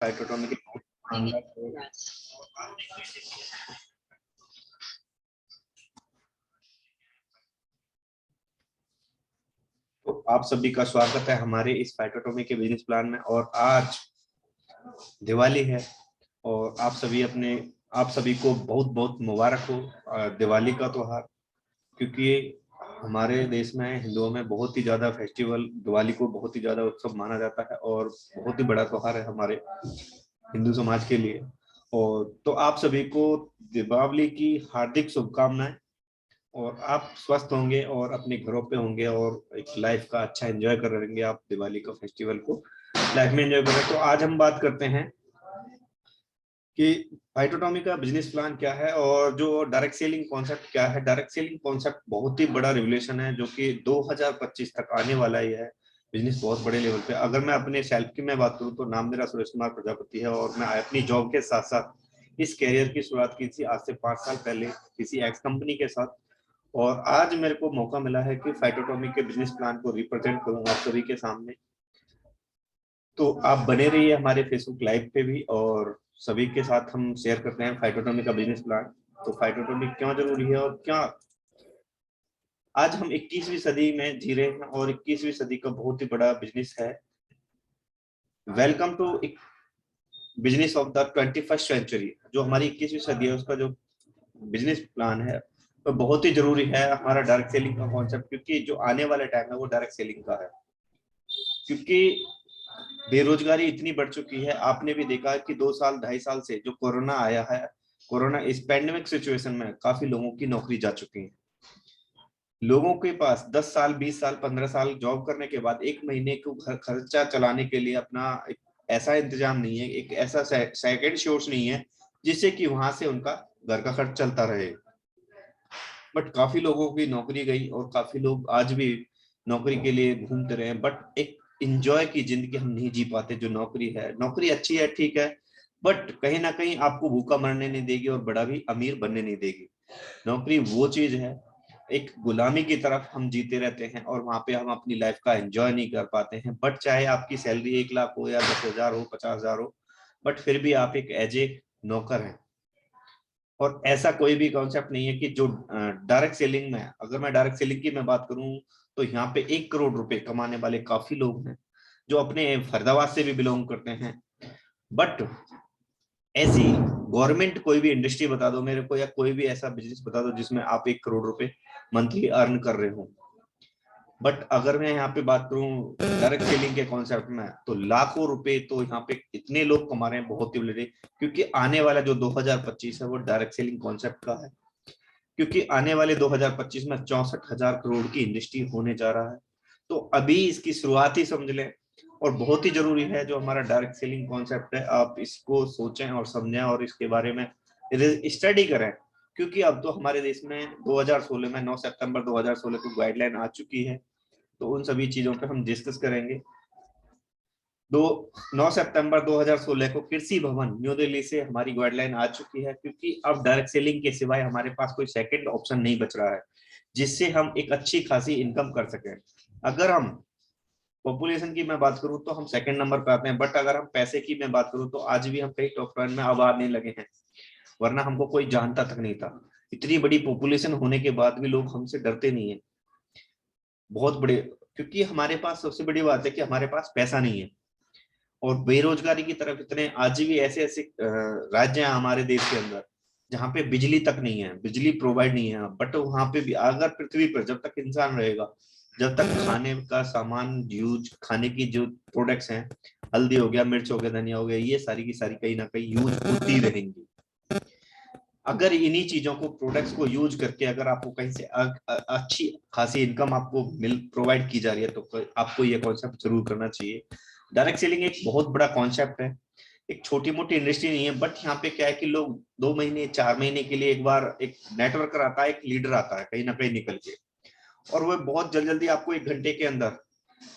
फाइटोटॉमिक तो आप सभी का स्वागत है हमारे इस फाइटोटॉमी के बिजनेस प्लान में। और आज दिवाली है और आप सभी को बहुत बहुत मुबारक हो दिवाली का त्योहार, क्योंकि हमारे देश में हिंदुओं में बहुत ही ज्यादा फेस्टिवल दिवाली को बहुत ही ज्यादा उत्सव माना जाता है और बहुत ही बड़ा त्योहार है हमारे हिंदू समाज के लिए। और तो आप सभी को दीपावली की हार्दिक शुभकामनाएं और आप स्वस्थ होंगे और अपने घरों पे होंगे और एक लाइफ का अच्छा एंजॉय कर रहेंगे। आप दिवाली का फेस्टिवल को लाइफ में एंजॉय कर रहे हैं। तो आज हम बात करते हैं कि फाइटोटॉमी का बिजनेस प्लान क्या है और जो डायरेक्ट सेलिंग कॉन्सेप्ट क्या है। डायरेक्ट सेलिंग कॉन्सेप्ट बहुत ही बड़ा रिवोल्यूशन है जो कि 2025 तक आने वाला ही है। बिजनेस बहुत बड़े लेवल पे। अगर मैं अपने सेल्फ की मैं बात करूं तो नाम मेरा सुरेश कुमार प्रजापति है और मैं अपनी जॉब के साथ साथ इस कैरियर की शुरुआत की थी आज से 5 साल पहले किसी एक्स कंपनी के साथ। और आज मेरे को मौका मिला है कि फाइटोटॉमी के बिजनेस प्लान को रिप्रेजेंट करूं आप सभी के सामने। तो आप बने रहिए हमारे फेसबुक लाइव पे भी और सभी के साथ हम शेयर करते हैं फाइटोटॉमी का बिजनेस प्लान। तो फाइटोटॉमी क्यों जरूरी है और क्या आज हम 21वीं सदी में जी रहे हैं और 21वीं सदी का बहुत ही बड़ा बिजनेस है। Welcome to business of the 21st century. जो हमारी 21वीं सदी है उसका जो बिजनेस प्लान है तो बहुत ही जरूरी है हमारा डायरेक्ट सेलिंग का कॉन्सेप्ट, क्योंकि जो आने वाला टाइम है वो डायरेक्ट सेलिंग का है। क्योंकि बेरोजगारी इतनी बढ़ चुकी है, आपने भी देखा कि 2 साल 2.5 साल से जो कोरोना आया है, कोरोना इस पैंडेमिक सिचुएशन में काफी लोगों की नौकरी जा चुकी है। लोगों के पास 10 साल 20 साल 15 साल जॉब करने के बाद एक महीने को खर्चा चलाने के लिए अपना एक ऐसा इंतजाम नहीं है, एक ऐसा सेकंड सोर्स नहीं है जिससे कि वहां से उनका घर का खर्च चलता रहे। बट काफी लोगों की नौकरी गई और काफी लोग आज भी नौकरी के लिए घूमते रहे, बट एक इंजॉय की जिंदगी हम नहीं जी पाते। जो नौकरी है, नौकरी अच्छी है ठीक है, बट कहीं ना कहीं आपको भूखा मरने नहीं देगी और बड़ा भी अमीर बनने नहीं देगी। नौकरी वो चीज है, एक गुलामी की तरफ हम जीते रहते हैं और वहां पे हम अपनी लाइफ का एंजॉय नहीं कर पाते हैं। बट चाहे आपकी सैलरी 1 लाख हो या 10,000 हो 50,000 हो, बट फिर भी आप एक एज ए नौकर हैं। और ऐसा कोई भी कॉन्सेप्ट नहीं है कि जो डायरेक्ट सेलिंग में, अगर मैं डायरेक्ट सेलिंग की मैं बात करूं तो यहाँ पे 1 करोड़ रुपए कमाने वाले काफी लोग हैं जो अपने फरीदाबाद से भी बिलोंग करते हैं। बट ऐसी गवर्नमेंट कोई भी इंडस्ट्री बता दो मेरे को या कोई भी ऐसा बिजनेस बता दो जिसमें आप 1 करोड़ रुपए मंथली अर्न कर रहे हो। बट अगर मैं यहाँ पे बात करूं डायरेक्ट सेलिंग के कॉन्सेप्ट में तो लाखों रुपए तो यहाँ पे इतने लोग कमा रहे हैं, बहुत ही बड़े। क्योंकि आने वाला जो 2025 है वो डायरेक्ट सेलिंग कॉन्सेप्ट का है। क्योंकि आने वाले 2025 में 64,000 करोड़ की इंडस्ट्री होने जा रहा है। तो अभी इसकी शुरुआत ही समझ लें। और बहुत ही जरूरी है जो हमारा डायरेक्ट सेलिंग कॉन्सेप्ट है, आप इसको सोचें और समझें और इसके बारे में स्टडी करें। क्योंकि अब तो हमारे देश में 2016 में 9 सितंबर 2016 को गाइडलाइन आ चुकी है। तो उन सभी चीजों पे हम डिस्कस करेंगे। 9 सितंबर 2016 को कृषि भवन न्यू दिल्ली से हमारी गाइडलाइन आ चुकी है। क्योंकि अब डायरेक्ट सेलिंग के सिवाय हमारे पास कोई सेकंड ऑप्शन नहीं बच रहा है जिससे हम एक अच्छी खासी इनकम कर सकें। अगर हम पॉपुलेशन की मैं बात करूं तो हम सेकंड नंबर पे आते हैं, बट अगर हम पैसे की मैं बात करूं तो आज भी हम कई टॉप 10 में अब आने लगे हैं, वरना हमको कोई जानता तक नहीं था। इतनी बड़ी पॉपुलेशन होने के बाद भी लोग हमसे डरते नहीं है, बहुत बड़े। क्योंकि हमारे पास सबसे बड़ी बात है कि हमारे पास पैसा नहीं है और बेरोजगारी की तरफ इतने आज भी ऐसे ऐसे राज्य हैं हमारे देश के अंदर जहाँ पे बिजली तक नहीं है, बिजली प्रोवाइड नहीं है। बट वहां पे भी अगर पृथ्वी पर जब तक इंसान रहेगा, जब तक खाने का सामान यूज, खाने की जो प्रोडक्ट्स हैं, हल्दी हो गया, मिर्च हो गया, धनिया हो गया, ये सारी की सारी कहीं ना कहीं यूज होती रहेंगी। अगर इन्हीं चीजों को प्रोडक्ट्स को यूज करके अगर आपको कहीं से अच्छी खासी इनकम आपको प्रोवाइड की जा रही है तो आपको ये कॉन्सेप्ट जरूर करना चाहिए। डायरेक्ट सेलिंग एक बहुत बड़ा कॉन्सेप्ट है, एक छोटी मोटी इंडस्ट्री नहीं है। बट यहाँ पे क्या है कि लोग 2 महीने 4 महीने के लिए एक बार एक नेटवर्कर आता है, एक लीडर आता है कहीं ना कहीं निकल के, और वो बहुत जल्दी जल्दी आपको 1 घंटे के अंदर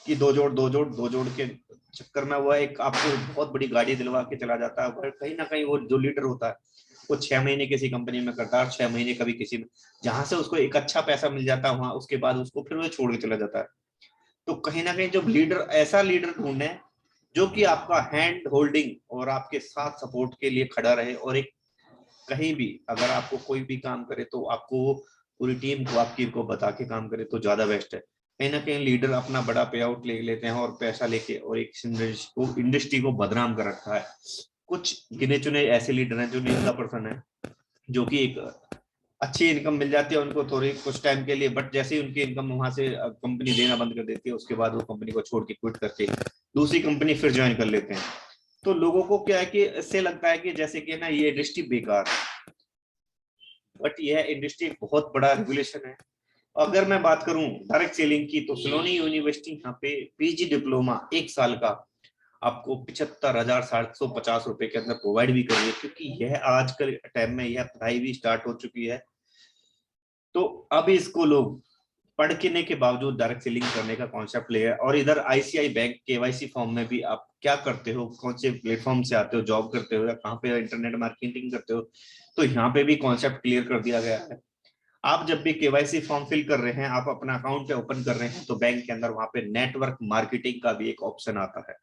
कि दो जोड़ के चक्कर में वो एक आपको बहुत बड़ी गाड़ी दिलवा के चला जाता है। पर कहीं ना कहीं वो जो लीडर होता है वो 6 महीने किसी कंपनी में करता है, 6 महीने कभी किसी में, जहां से उसको एक अच्छा पैसा मिल जाता है वहां उसके बाद उसको फिर वो छोड़ के चला जाता है। तो कहीं ना कहीं जब लीडर, ऐसा लीडर ढूंढे जो कि आपका हैंड होल्डिंग और आपके साथ सपोर्ट के लिए खड़ा रहे, और एक कहीं भी अगर आपको कोई भी काम करे तो आपको पूरी टीम को आपकी को बता के काम करे तो ज्यादा बेस्ट है। कहीं ना कहीं लीडर अपना बड़ा पे आउट ले लेते हैं और पैसा लेके और एक इंडस्ट्री को बदनाम कर रखा है। कुछ गिने चुने ऐसे लीडर हैं जो निंदा पर्सन है, जो कि एक अच्छी इनकम मिल जाती है उनको थोड़ी कुछ टाइम के लिए, बट जैसे ही उनकी इनकम वहां से कंपनी देना बंद कर देती है, उसके बाद वो कंपनी को छोड़ के क्विट करके दूसरी कंपनी फिर ज्वाइन कर लेते हैं। तो लोगों को क्या है कि इससे लगता है कि जैसे कि ना ये इंडस्ट्री बेकार है, बट यह इंडस्ट्री बहुत बड़ा रेगुलेशन है। अगर मैं बात करूं डायरेक्ट सेलिंग की, तो सलोनी यूनिवर्सिटी यहाँ पे पीजी डिप्लोमा 1 साल का आपको 75,750 रुपए के अंदर प्रोवाइड भी कर रही है, क्योंकि यह आज के टाइम में यह पढ़ाई भी स्टार्ट हो चुकी है। तो अब इसको लोग पढ़ के के बावजूद डायरेक्ट सेलिंग करने का कॉन्सेप्ट ले है। और इधर आईसीआई बैंक केवाईसी फॉर्म में भी आप क्या करते हो, कौन से प्लेटफॉर्म से आते हो, जॉब करते हो या कहाँ पे इंटरनेट मार्केटिंग करते हो, तो यहाँ पे भी कॉन्सेप्ट क्लियर कर दिया गया है। आप जब भी केवाईसी फॉर्म फिल कर रहे हैं, आप अपना अकाउंट ओपन कर रहे हैं, तो बैंक के अंदर वहां पे नेटवर्क मार्केटिंग का भी एक ऑप्शन आता है।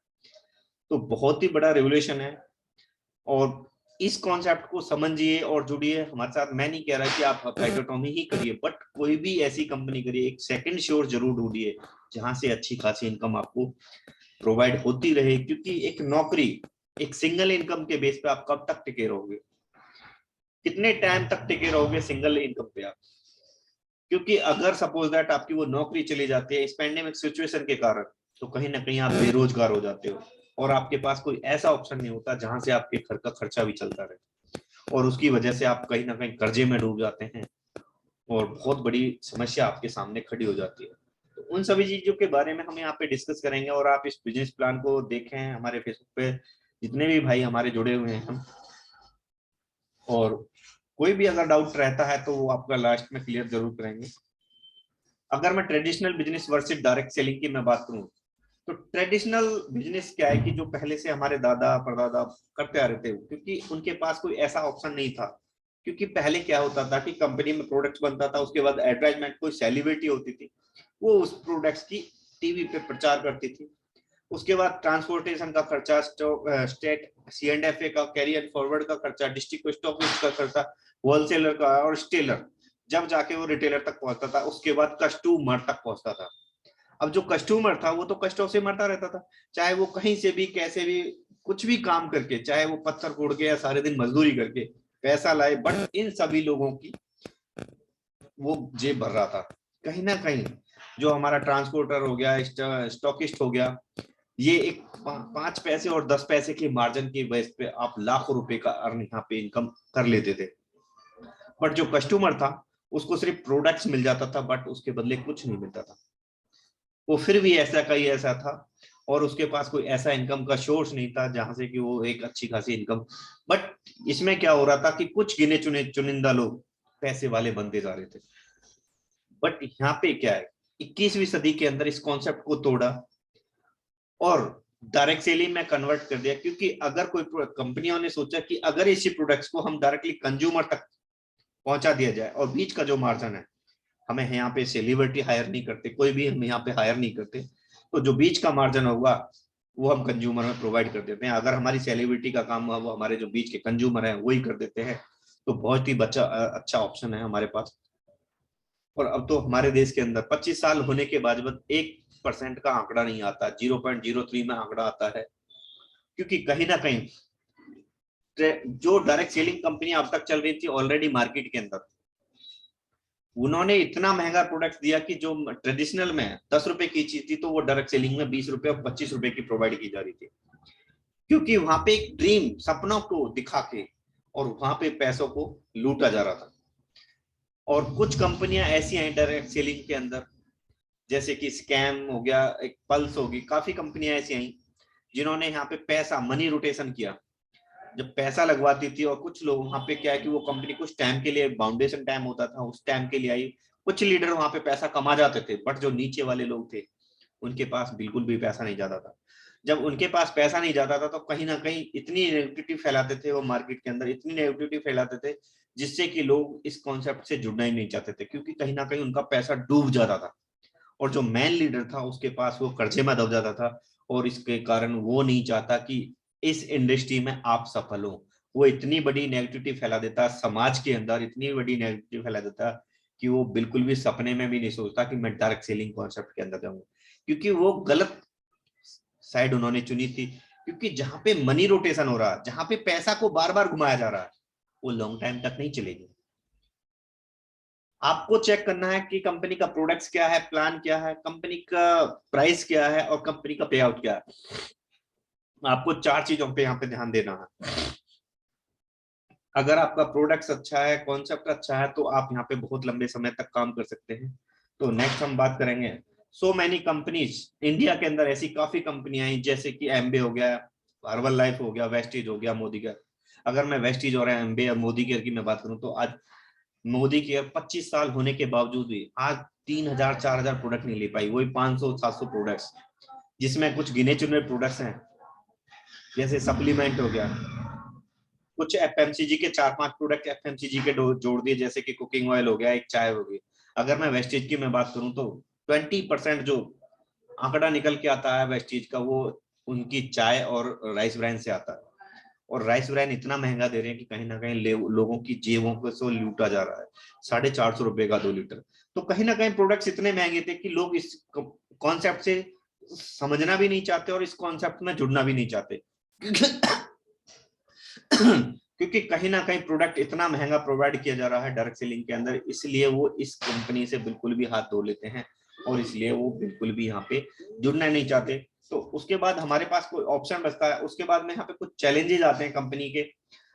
तो बहुत ही बड़ा रेगुलेशन है, और इस कॉन्सेप्ट को समझिए और जुड़िए हमारे साथ। मैं नहीं कह रहा कि आप फाइटोटॉमी ही करिए, बट कोई भी ऐसी कंपनी करिए, एक सेकंड श्योर जरूर ढूंढिए जहां से अच्छी खासी इनकम आपको प्रोवाइड होती रहे, क्योंकि एक नौकरी, एक सिंगल इनकम के बेस पे आप कब तक टिके रहोगे, कितने टाइम तक टिके रहोगे सिंगल इनकम पे आप? क्योंकि अगर सपोज दैट आपकी वो नौकरी चली जाती है इस पैंडेमिक सिचुएशन के कारण, तो कहीं ना कहीं आप बेरोजगार हो जाते हो, और आपके पास कोई ऐसा ऑप्शन नहीं होता जहां से आपके घर का खर्चा भी चलता रहे, और उसकी वजह से आप कहीं ना कहीं कर्जे में डूब जाते हैं, और बहुत बड़ी समस्या आपके सामने खड़ी हो जाती है। तो उन सभी चीजों के बारे में हम यहाँ पे डिस्कस करेंगे, और आप इस बिजनेस प्लान को देखें हमारे फेसबुक पे, जितने भी भाई हमारे जुड़े हुए हैं हम, और कोई भी अगर डाउट रहता है तो वो आपका लास्ट में क्लियर जरूर करेंगे। अगर मैं traditional business versus direct selling की मैं बात करूं, तो ट्रेडिशनल बिजनेस क्या है कि जो पहले से हमारे दादा परदादा करते आ रहे थे, क्योंकि उनके पास कोई ऐसा ऑप्शन नहीं था। क्योंकि पहले क्या होता था कि कंपनी में प्रोडक्ट्स बनता था, उसके बाद एडवर्टाइजमेंट, कोई सेलिब्रिटी होती थी वो उस प्रोडक्ट्स की टीवी पे प्रचार करती थी, उसके बाद ट्रांसपोर्टेशन का खर्चा, स्टेट C&FA का, कैरियर फॉरवर्ड का खर्चा, डिस्ट्रिक्ट स्टॉकिस्ट का खर्चा, होलसेलर का, और स्टेलर, जब जाके वो रिटेलर तक पहुंचता था, उसके बाद कस्टमर तक पहुंचता था। अब जो कस्टमर था वो तो कष्टों से मरता रहता था, चाहे वो कहीं से भी कैसे भी कुछ भी काम करके, चाहे वो पत्थर फोड़ के या सारे दिन मजदूरी करके पैसा लाए, बट इन सभी लोगों की वो जेब भर रहा था। कहीं ना कहीं जो हमारा ट्रांसपोर्टर हो गया, स्टॉकिस्ट हो गया, ये एक 5 पैसे और 10 पैसे के मार्जिन की बेस पे आप लाखों रुपए का अर्न यहाँ पे इनकम कर लेते थे। बट जो कस्टमर था उसको सिर्फ प्रोडक्ट्स मिल जाता था, बट उसके बदले कुछ नहीं मिलता था। वो फिर भी ऐसा कहीं ऐसा था, और उसके पास कोई ऐसा इनकम का सोर्स नहीं था जहां से कि वो एक अच्छी खासी इनकम। बट इसमें क्या हो रहा था कि कुछ गिने चुने चुनिंदा लोग पैसे वाले बनते जा रहे थे। बट यहाँ पे क्या है, 21वीं सदी के अंदर इस कॉन्सेप्ट को तोड़ा और डायरेक्ट सेलिंग में कन्वर्ट कर दिया। क्योंकि अगर कोई कंपनियों ने सोचा कि अगर इसी प्रोडक्ट्स को हम डायरेक्टली कंज्यूमर तक पहुंचा दिया जाए, और बीच का जो मार्जिन है, हमें यहाँ पे सेलिब्रिटी हायर नहीं करते, कोई भी हम यहाँ पे हायर नहीं करते, तो जो बीच का मार्जिन होगा वो हम कंज्यूमर में प्रोवाइड कर देते हैं। अगर हमारी सेलिब्रिटी का काम हुआ, वो हमारे जो बीच के कंज्यूमर हैं वही कर देते हैं, तो बहुत ही अच्छा ऑप्शन है हमारे पास। और अब तो हमारे देश के अंदर 25 साल होने के बाद 1% का आंकड़ा नहीं आता, 0.03 में आंकड़ा आता है। क्योंकि कहीं ना कहीं जो डायरेक्ट सेलिंग कंपनी अब तक चल रही थी ऑलरेडी मार्केट के अंदर, उन्होंने इतना महंगा प्रोडक्ट दिया कि जो ट्रेडिशनल में 10 रुपए की चीज थी, तो वो डायरेक्ट सेलिंग में 20 रुपए और 25 रुपए की प्रोवाइड की जा रही थी। क्योंकि वहां पे एक ड्रीम, सपनों को दिखा के और वहां पे पैसों को लूटा जा रहा था। और कुछ कंपनियां ऐसी हैं डायरेक्ट सेलिंग के अंदर, जैसे कि स्कैम हो गया, एक पल्स होगी, काफी कंपनियां ऐसी आई जिन्होंने यहाँ पे पैसा मनी रोटेशन किया, जब पैसा लगवाती थी। और कुछ लोग वहां पे क्या है कि वो कंपनी कुछ टाइम के लिए, बाउंडेशन टाइम होता था, उस टाइम के लिए आई, कुछ लीडर वहां पे पैसा कमा जाते थे, बट जो नीचे वाले लोग थे उनके पास बिल्कुल भी पैसा नहीं जाता था। जब उनके पास पैसा नहीं जाता था तो कहीं ना कहीं इतनी नेगेटिविटी फैलाते थे वो मार्केट के अंदर, इतनी नेगेटिविटी फैलाते थे जिससे कि लोग इस कॉन्सेप्ट से जुड़ना ही नहीं चाहते थे, क्योंकि कहीं ना कहीं उनका पैसा डूब जाता था। और जो मैन लीडर था उसके पास वो कर्जे में दब जाता था, और इसके कारण वो नहीं चाहता कि इस इंडस्ट्री में आप सफल हो। वो इतनी बड़ी नेगेटिविटी फैला देता समाज के अंदर, इतनी बड़ी नेगेटिविटी फैला देता कि वो बिल्कुल भी सपने में भी नहीं सोचता कि मैं डायरेक्ट सेलिंग कॉन्सेप्ट के अंदर जाऊंगा, क्योंकि वो गलत साइड उन्होंने चुनी थी। क्योंकि जहां पे मनी रोटेशन हो रहा है, जहां पे पैसा को बार बार घुमाया जा रहा है, वो लॉन्ग टाइम तक नहीं चलेगी। आपको चेक करना है कि कंपनी का प्रोडक्ट्स क्या है, प्लान क्या है, कंपनी का प्राइस क्या है और कंपनी का पे आउट क्या है। आपको 4 चीजों पे यहाँ पे ध्यान देना है। अगर आपका प्रोडक्ट्स अच्छा है, कॉन्सेप्ट अच्छा है, तो आप यहाँ पे बहुत लंबे समय तक काम कर सकते हैं। तो नेक्स्ट हम बात करेंगे सो मैनी कंपनीज। इंडिया के अंदर ऐसी काफी कंपनियां हैं, जैसे कि एमबे हो गया, हर्बल लाइफ हो गया, वेस्टीज हो गया, मोदी केयर। अगर मैं वेस्टीज और एमबे और मोदी केयर की मैं बात करूं, तो आज मोदी केयर 25 साल होने के बावजूद भी आज 3000 4000 प्रोडक्ट नहीं ले पाई, वही 500 700 प्रोडक्ट्स, जिसमें कुछ गिने चुने प्रोडक्ट्स हैं, जैसे सप्लीमेंट हो गया, कुछ एफएमसीजी के 4-5 प्रोडक्ट एफएमसीजी के जोड़ दिए, जैसे कि कुकिंग ऑयल हो गया, एक चाय हो गई। अगर मैं वेस्टेज की मैं बात करूं, तो 20% जो आंकड़ा निकल के आता है वेस्टेज का, वो उनकी चाय और राइस ब्रांड से आता है। और राइस ब्रांड इतना महंगा दे रहे हैं कि कहीं ना कहीं लोगों की जेबों को से लूटा जा रहा है। 450 रुपए का 2 लीटर। तो कहीं ना कहीं प्रोडक्ट्स इतने महंगे थे कि लोग इस कॉन्सेप्ट से समझना भी नहीं चाहते और इस कॉन्सेप्ट में जुड़ना भी नहीं चाहते। क्योंकि कहीं ना कहीं प्रोडक्ट इतना महंगा प्रोवाइड किया जा रहा है डायरेक्ट सेलिंग के अंदर, इसलिए वो इस कंपनी से बिल्कुल भी हाथ धो लेते हैं और इसलिए वो बिल्कुल भी यहाँ पे जुड़ना नहीं चाहते। तो उसके बाद हमारे पास कोई ऑप्शन बचता है, उसके बाद में यहाँ पे कुछ चैलेंजेस आते हैं कंपनी के।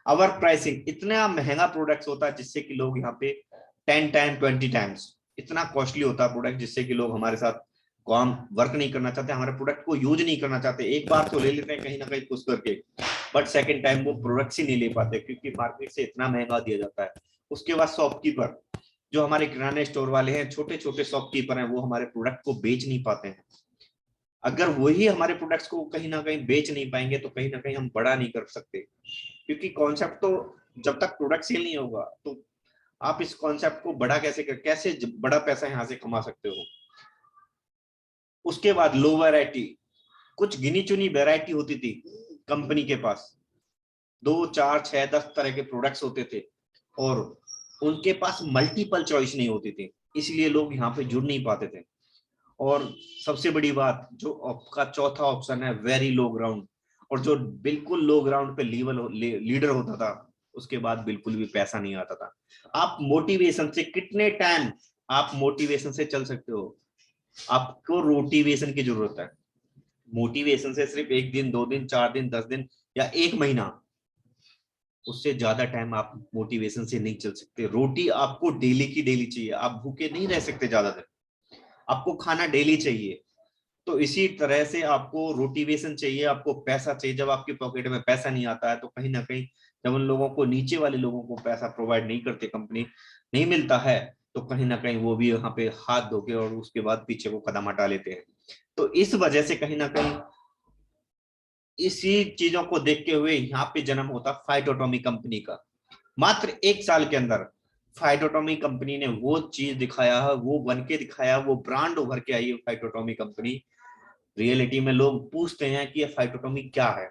अवर प्राइसिंग, इतना महंगा प्रोडक्ट होता है जिससे कि लोग यहाँ पे 10 टाइम 20 टाइम्स इतना कॉस्टली होता है प्रोडक्ट, जिससे कि लोग हमारे साथ काम वर्क नहीं करना चाहते, हमारे प्रोडक्ट को यूज नहीं करना चाहते। एक बार तो ले लेते हैं कहीं ना कहीं पुश करके, बट सेकंड टाइम वो प्रोडक्ट्स ही नहीं ले पाते, क्योंकि मार्केट से इतना महंगा दिया जाता है। उसके बाद शॉपकीपर, जो हमारे किराने स्टोर वाले हैं, छोटे छोटे शॉपकीपर हैं, वो हमारे प्रोडक्ट को बेच नहीं पाते हैं। अगर वही हमारे प्रोडक्ट्स को कहीं ना कहीं बेच नहीं पाएंगे, तो कहीं ना कहीं हम बड़ा नहीं कर सकते। क्योंकि कॉन्सेप्ट तो जब तक प्रोडक्ट सेल नहीं होगा, तो आप इस कॉन्सेप्ट को बड़ा कैसे बड़ा पैसा यहाँ से कमा सकते हो। उसके बाद लो वैरायटी, कुछ गिनी चुनी वैरायटी होती थी कंपनी के पास, 2 4 6 10 तरह के प्रोडक्ट्स होते थे और उनके पास मल्टीपल चॉइस नहीं होती थी, इसलिए लोग यहाँ पे जुड़ नहीं पाते थे। और सबसे बड़ी बात, जो आपका चौथा ऑप्शन है, वेरी लो ग्राउंड, और जो बिल्कुल लो ग्राउंड पे लीडर होता था, उसके बाद बिल्कुल भी पैसा नहीं आता था। आप मोटिवेशन से कितने टाइम आप मोटिवेशन से चल सकते हो? आपको रोटिवेशन की जरूरत है। मोटिवेशन से सिर्फ 1 दिन 2 दिन 4 दिन 10 दिन या 1 महीना, उससे ज्यादा टाइम आप मोटिवेशन से नहीं चल सकते। रोटी आपको डेली की डेली चाहिए, आप भूखे नहीं रह सकते ज्यादा देर, आपको खाना डेली चाहिए। तो इसी तरह से आपको रोटिवेशन चाहिए, आपको पैसा चाहिए। जब आपके पॉकेट में पैसा नहीं आता है, तो कहीं ना कहीं जब उन लोगों को, नीचे वाले लोगों को पैसा प्रोवाइड नहीं करते, कंपनी नहीं मिलता है, तो कहीं ना कहीं वो भी यहाँ पे हाथ धो के और उसके बाद पीछे को कदम हटा लेते हैं। तो इस वजह से कहीं ना कहीं इसी चीजों को देखते हुए यहाँ पे जन्म होता फाइटोटॉमी कंपनी का। मात्र 1 साल के अंदर फाइटोटॉमी कंपनी ने वो चीज दिखाया है, वो बन के दिखाया, वो ब्रांड उभर के आई है फाइटोटॉमी कंपनी। रियलिटी में लोग पूछते हैं कि ये फाइटोटॉमी क्या है,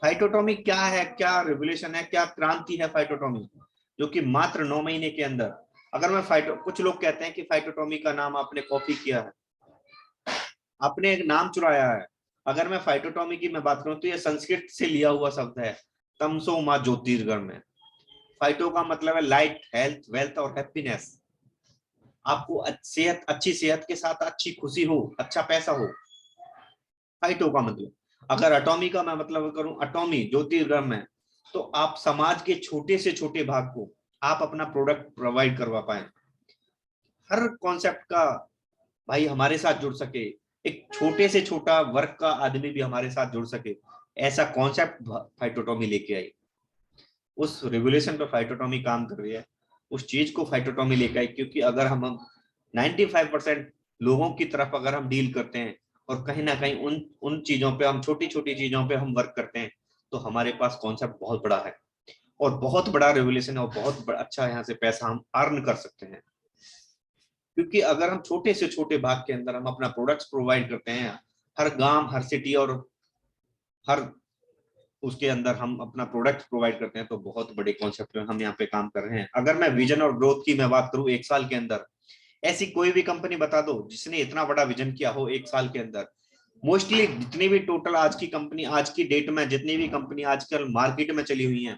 फाइटोटॉमी क्या है, क्या रेवोल्यूशन है, क्या क्रांति है फाइटोटॉमी, जो कि मात्र 9 महीने के अंदर। अगर मैं कुछ लोग कहते हैं कि फाइटोटॉमी का नाम आपने कॉपी किया है, आपने एक नाम चुराया है। अगर मैं फाइटोटॉमी की मैं बात करूं, तो ये संस्कृत से लिया हुआ शब्द है, तमसो मा ज्योतिर्गमय। फाइटो का मतलब है लाइट, हेल्थ, वेल्थ और हैप्पीनेस। आपको सेहत, अच्छी सेहत के साथ अच्छी खुशी हो, अच्छा पैसा हो, फाइटो का मतलब। अगर अटोमी का मैं मतलब करूं, अटोमी ज्योतिर्गमय, तो आप समाज के छोटे से छोटे भाग को आप अपना प्रोडक्ट प्रोवाइड करवा पाए। हर कॉन्सेप्ट का भाई हमारे साथ जुड़ सके, एक छोटे से छोटा वर्क का आदमी भी हमारे साथ जुड़ सके, ऐसा कॉन्सेप्ट फाइटोटॉमी लेके आई। उस रेगुलेशन पे फाइटोटॉमी काम कर रही है, उस चीज को फाइटोटॉमी लेके आई। क्योंकि अगर हम 95% लोगों की तरफ अगर हम डील करते हैं और कहीं ना कहीं उन उन चीजों पे हम, छोटी छोटी चीजों पे हम वर्क करते हैं, तो हमारे पास कॉन्सेप्ट बहुत बड़ा है और बहुत बड़ा रेवोल्यूशन है और बहुत अच्छा यहाँ से पैसा हम अर्न कर सकते हैं। क्योंकि अगर हम छोटे से छोटे भाग के अंदर हम अपना प्रोडक्ट्स प्रोवाइड करते हैं, हर गांव, हर सिटी और हर उसके अंदर हम अपना प्रोडक्ट प्रोवाइड करते हैं। तो बहुत बड़े कॉन्सेप्ट में हम यहाँ पे काम कर रहे हैं। अगर मैं विजन और ग्रोथ की मैं बात करूं, एक साल के अंदर ऐसी कोई भी कंपनी बता दो जिसने इतना बड़ा विजन किया हो एक साल के अंदर। मोस्टली जितनी भी टोटल आज की कंपनी, आज की डेट में जितनी भी कंपनी आजकल मार्केट में चली हुई है,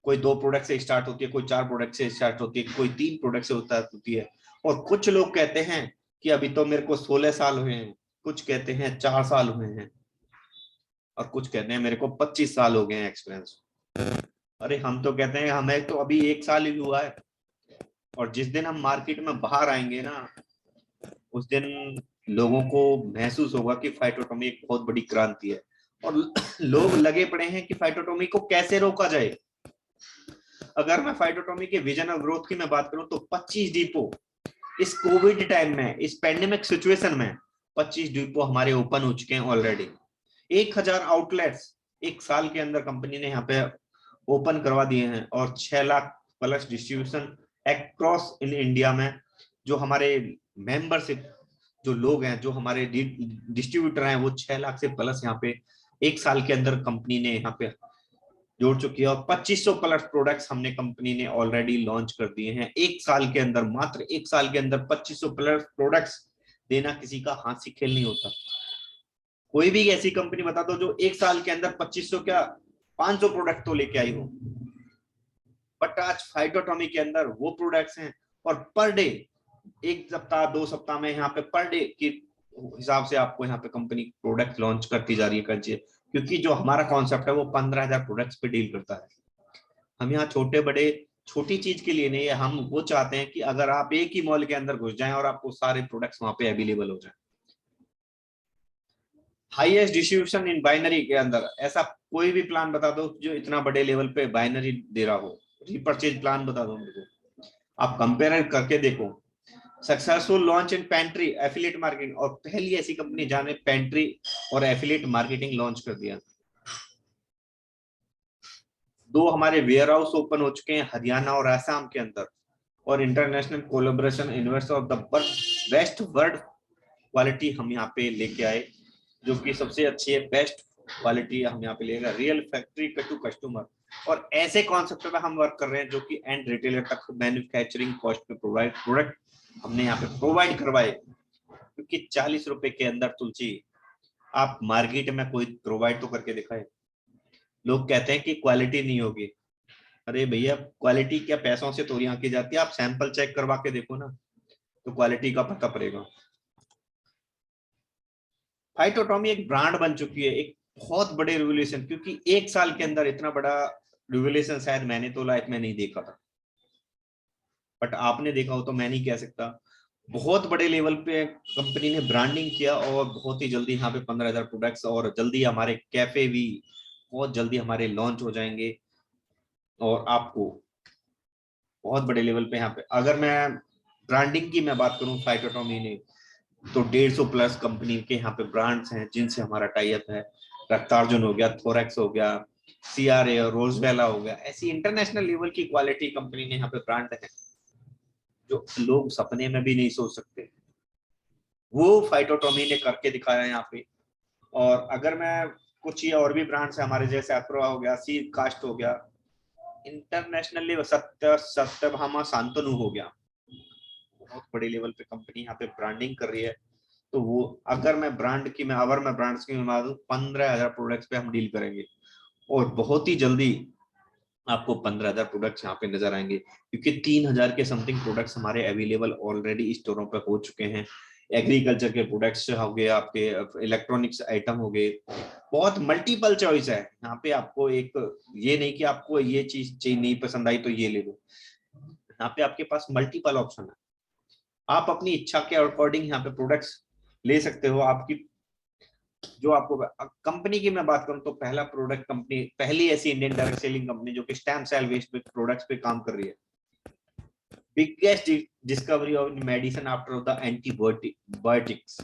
कोई 2 प्रोडक्ट से स्टार्ट होती है, कोई 4 प्रोडक्ट से स्टार्ट होती है, कोई 3 प्रोडक्ट से स्टार्ट होती है। और कुछ लोग कहते हैं कि अभी तो मेरे को 16 साल हुए हैं, कुछ कहते हैं 4 साल हुए हैं, और कुछ कहते हैं मेरे को 25 साल हो गए हैं एक्सपीरियंस। अरे हम तो कहते हैं हमें तो अभी 1 साल ही हुआ है। और जिस दिन हम मार्केट में बाहर आएंगे ना, उस दिन लोगों को महसूस होगा कि फाइटोटॉमी एक बहुत बड़ी क्रांति है। और लोग लगे पड़े हैं कि फाइटोटॉमी को कैसे रोका जाए। अगर मैं फाइटोटॉमी के विजन और ग्रोथ की मैं बात करूं तो 25 डिपो इस कोविड टाइम में, इस पेंडेमिक सिचुएशन में 25 डिपो हमारे ओपन हो चुके हैं ऑलरेडी। 1000 आउटलेट्स 1 साल के अंदर कंपनी ने यहाँ पे ओपन करवा दिए हैं, और 6 lakh plus distribution across in India में। जो हमारे मेंबरशिप जो लोग हैं, जो हमारे डिस्ट्रीब्यूटर हैं, वो 6 लाख से प्लस यहाँ पे 1 साल के अंदर कंपनी ने यहाँ पे जोड़ चुकी है। और 2500 प्लस प्रोडक्ट्स हमने कंपनी ने ऑलरेडी लॉन्च कर दिए हैं 1 साल के अंदर। मात्र 1 साल के अंदर 2500 प्लस प्रोडक्ट्स देना किसी का हाथ से खेल नहीं होता। कोई भी ऐसी कंपनी बता दो जो 1 साल के अंदर 2500 क्या 500 प्रोडक्ट तो लेके आई हो। बट आज फाइटोटॉमी के अंदर वो प्रोडक्ट्स हैं, और पर डे 1 सप्ताह 2 सप्ताह में यहाँ पे पर डे की हिसाब से आपको यहाँ पे कंपनी प्रोडक्ट लॉन्च करती जा रही है। क्योंकि जो हमारा कॉन्सेप्ट है वो 15,000 प्रोडक्ट्स पे डील करता है। हम यहाँ छोटे बड़े छोटी चीज के लिए नहीं है, हम वो चाहते हैं कि अगर आप एक ही मॉल के अंदर घुस जाएं और आपको सारे प्रोडक्ट्स वहां पे अवेलेबल हो जाए। हाईएस्ट डिस्ट्रीब्यूशन इन बाइनरी के अंदर ऐसा कोई भी प्लान बता दो जो इतना बड़े लेवल पे बाइनरी दे रहा हो। रिपर्चेज प्लान बता दो मेरे को, आप कंपेयर करके देखो। Successful launch in pantry affiliate marketing, और पहली ऐसी कंपनी जाने पेंट्री और एफिलिएट मार्केटिंग लॉन्च कर दिया। 2 हमारे वेयर हाउस ओपन हो चुके हैं हरियाणा और आसाम के अंदर। और international collaboration investor of the best world quality हम यहाँ पे लेके आए, जो कि सबसे अच्छी है, बेस्ट क्वालिटी हम यहाँ पे लेगा, रियल फैक्ट्री टू कस्टमर। और ऐसे कॉन्सेप्ट पे हम वर्क कर रहे हैं जो कि एंड रिटेलर तक मैन्युफैक्चरिंग कॉस्ट पे प्रोडक्ट हमने यहाँ पे प्रोवाइड करवाए। क्योंकि 40 रुपए के अंदर तुलसी आप मार्केट में कोई प्रोवाइड तो करके दिखाए। लोग कहते हैं कि क्वालिटी नहीं होगी। अरे भैया क्वालिटी क्या पैसों से थोड़ी आंकी जाती है, आप सैंपल चेक करवा के देखो ना, तो क्वालिटी का पता पड़ेगा। फाइटोटॉमी एक ब्रांड बन चुकी है, एक बहुत बड़े रिवोल्यूशन। क्योंकि 1 साल के अंदर इतना बड़ा रिवोल्यूशन शायद मैंने तो लाइफ में नहीं देखा था, बट आपने देखा हो तो मैं नहीं कह सकता। बहुत बड़े लेवल पे कंपनी ने ब्रांडिंग किया, और बहुत ही जल्दी यहाँ पे 15,000 प्रोडक्ट्स, और जल्दी हमारे कैफे भी बहुत जल्दी हमारे लॉन्च हो जाएंगे। और आपको बहुत बड़े लेवल पे यहाँ पे, अगर मैं ब्रांडिंग की मैं बात करूं फाइटोटॉमी ने, तो 150 प्लस कंपनी के यहाँ पे ब्रांड्स हैं जिनसे हमारा टाई अप है। रक्तार्जुन हो गया, थोरैक्स हो गया, CRA और रोजवेला हो गया। ऐसी इंटरनेशनल लेवल की क्वालिटी कंपनी ने यहाँ पे ब्रांड है जो लोग सपने में भी नहीं सोच सकते, वो फाइटोटॉमी ने करके दिखाया है यहाँ पे। और अगर मैं कुछ ये और भी ब्रांड्स है हमारे, जैसे अप्रोवा हो गया, सी कास्ट हो गया, इंटरनेशनली सत्यभामा शांतनु हो गया, बहुत बड़े लेवल पे कंपनी यहाँ पे ब्रांडिंग कर रही है। तो वो अगर मैं ब्रांड की मैं अगर मैं ब्रांड्स की मैं 15,000 प्रोडक्ट्स पे हम डील करेंगे, और बहुत ही जल्दी आपको 15,000 प्रोडक्ट्स यहाँ पे नजर आएंगे। क्योंकि 3,000 के समथिंग प्रोडक्ट्स हमारे अवेलेबल ऑलरेडी स्टोरों पे हो चुके हैं। एग्रीकल्चर के प्रोडक्ट्स हो गए, आपके इलेक्ट्रॉनिक्स आइटम हो गए, बहुत मल्टीपल चॉइस है यहाँ पे। आपको एक ये नहीं कि आपको ये चीज नहीं पसंद आई तो ये ले लो, यहाँ पे आपके पास मल्टीपल ऑप्शन है। आप अपनी इच्छा के अकॉर्डिंग यहाँ पे प्रोडक्ट्स ले सकते हो। आपकी जो आपको कंपनी की मैं बात करूं तो पहला प्रोडक्ट कंपनी, पहली ऐसी इंडियन डायरेक्ट सेलिंग कंपनी जो कि स्टेम सेल वेस्ट पे प्रोडक्ट्स पे काम कर रही है। Biggest discovery of medicine after the antibiotics,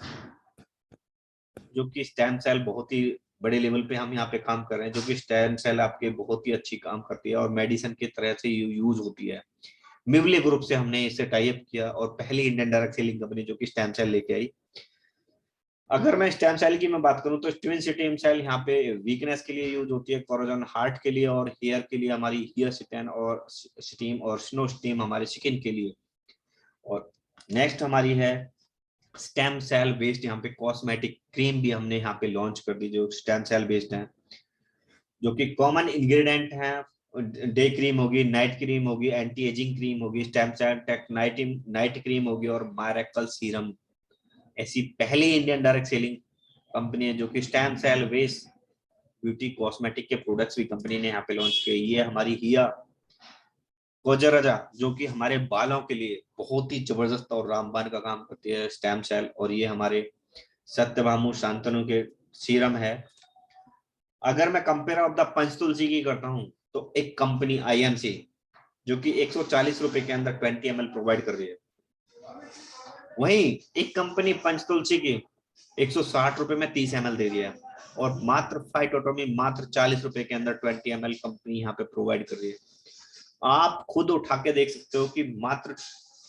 जो कि स्टेम सेल बहुत ही बड़े लेवल पे हम यहाँ पे काम कर रहे हैं, जो कि स्टेम सेल आपके बहुत ही अच्छी काम करती है और मेडिसिन की तरह से यूज होती है। मिवले ग्रुप से हमने इसे टाई अप किया, और पहली इंडियन डायरेक्ट सेलिंग कंपनी जो कि स्टेम सेल लेके आई। अगर मैं स्टेम सेल की मैं बात करूं तो ट्विन स्टेम सेल यहाँ पे वीकनेस के लिए यूज होती है, कोरोजन हार्ट के लिए, और हेयर के लिए हमारी हेयर स्टेन और स्टीम और स्नो स्टीम हमारे स्किन के लिए। और नेक्स्ट हमारी है स्टेम सेल बेस्ड यहाँ पे कॉस्मेटिक क्रीम भी हमने यहाँ पे लॉन्च कर दी, जो स्टेम सेल बेस्ड है, जो कि कॉमन इंग्रेडिएंट है। डे क्रीम होगी, नाइट क्रीम होगी, एंटी एजिंग क्रीम होगी, stem cell tech night night cream होगी, और मायरेकल सीरम। ऐसी पहली इंडियन डायरेक्ट सेलिंग कंपनी है जो कि stem cell based beauty cosmetic के प्रोडक्ट्स भी कंपनी ने यहाँ पे लॉन्च किए। ये हमारी हिया कोजरजा, जो कि हमारे बालों के लिए बहुत ही जबरदस्त और रामबाण का काम करती है स्टेम सेल। और ये हमारे सत्यभामु शांतनु के सीरम है। अगर मैं कंपेयर ऑफ द पंचतुलसी की करता हूं तो एक कंपनी आईएमसी जो कि 140 रुपए के अंदर 20 ml प्रोवाइड कर रही है, वहीं एक कंपनी पंचतुलसी की 160 रुपए में 30 ml दे रही है, और मात्र फाइटोटोमी मात्र 40 रुपए के अंदर 20 ml कंपनी यहाँ पे प्रोवाइड कर रही है। आप खुद उठा के देख सकते हो कि मात्र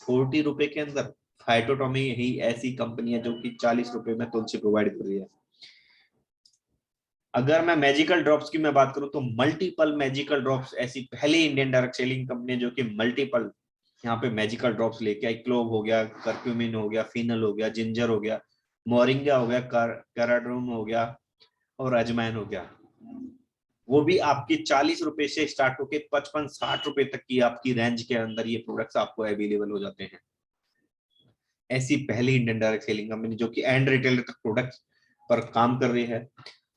40 रुपए के अंदर फाइटोटोमी ही ऐसी कंपनी है जो कि 40 रुपए में तुलसी प्रोवाइड कर रही है। अगर मैं मैजिकल ड्रॉप्स की मैं बात करूं तो मल्टीपल मैजिकल ड्रॉप्स ऐसी पहली इंडियन डायरेक्ट सेलिंग कंपनी जो कि मल्टीपल यहाँ पे मैजिकल ड्रॉप्स लेके आई। क्लोव हो गया, कर्क्यूमिन हो गया, फिनल हो गया, जिंजर हो गया, मोरिंगा हो गया, कैराडून हो गया, और अजमैन हो गया। वो भी आपकी 40 रुपए से स्टार्ट होके 55-60 रुपए तक की आपकी रेंज के अंदर ये प्रोडक्ट्स आपको अवेलेबल हो जाते हैं। ऐसी पहली इंडियन डायरेक्ट सेलिंग कंपनी जो कि एंड रिटेलर तक प्रोडक्ट्स पर काम कर रही है।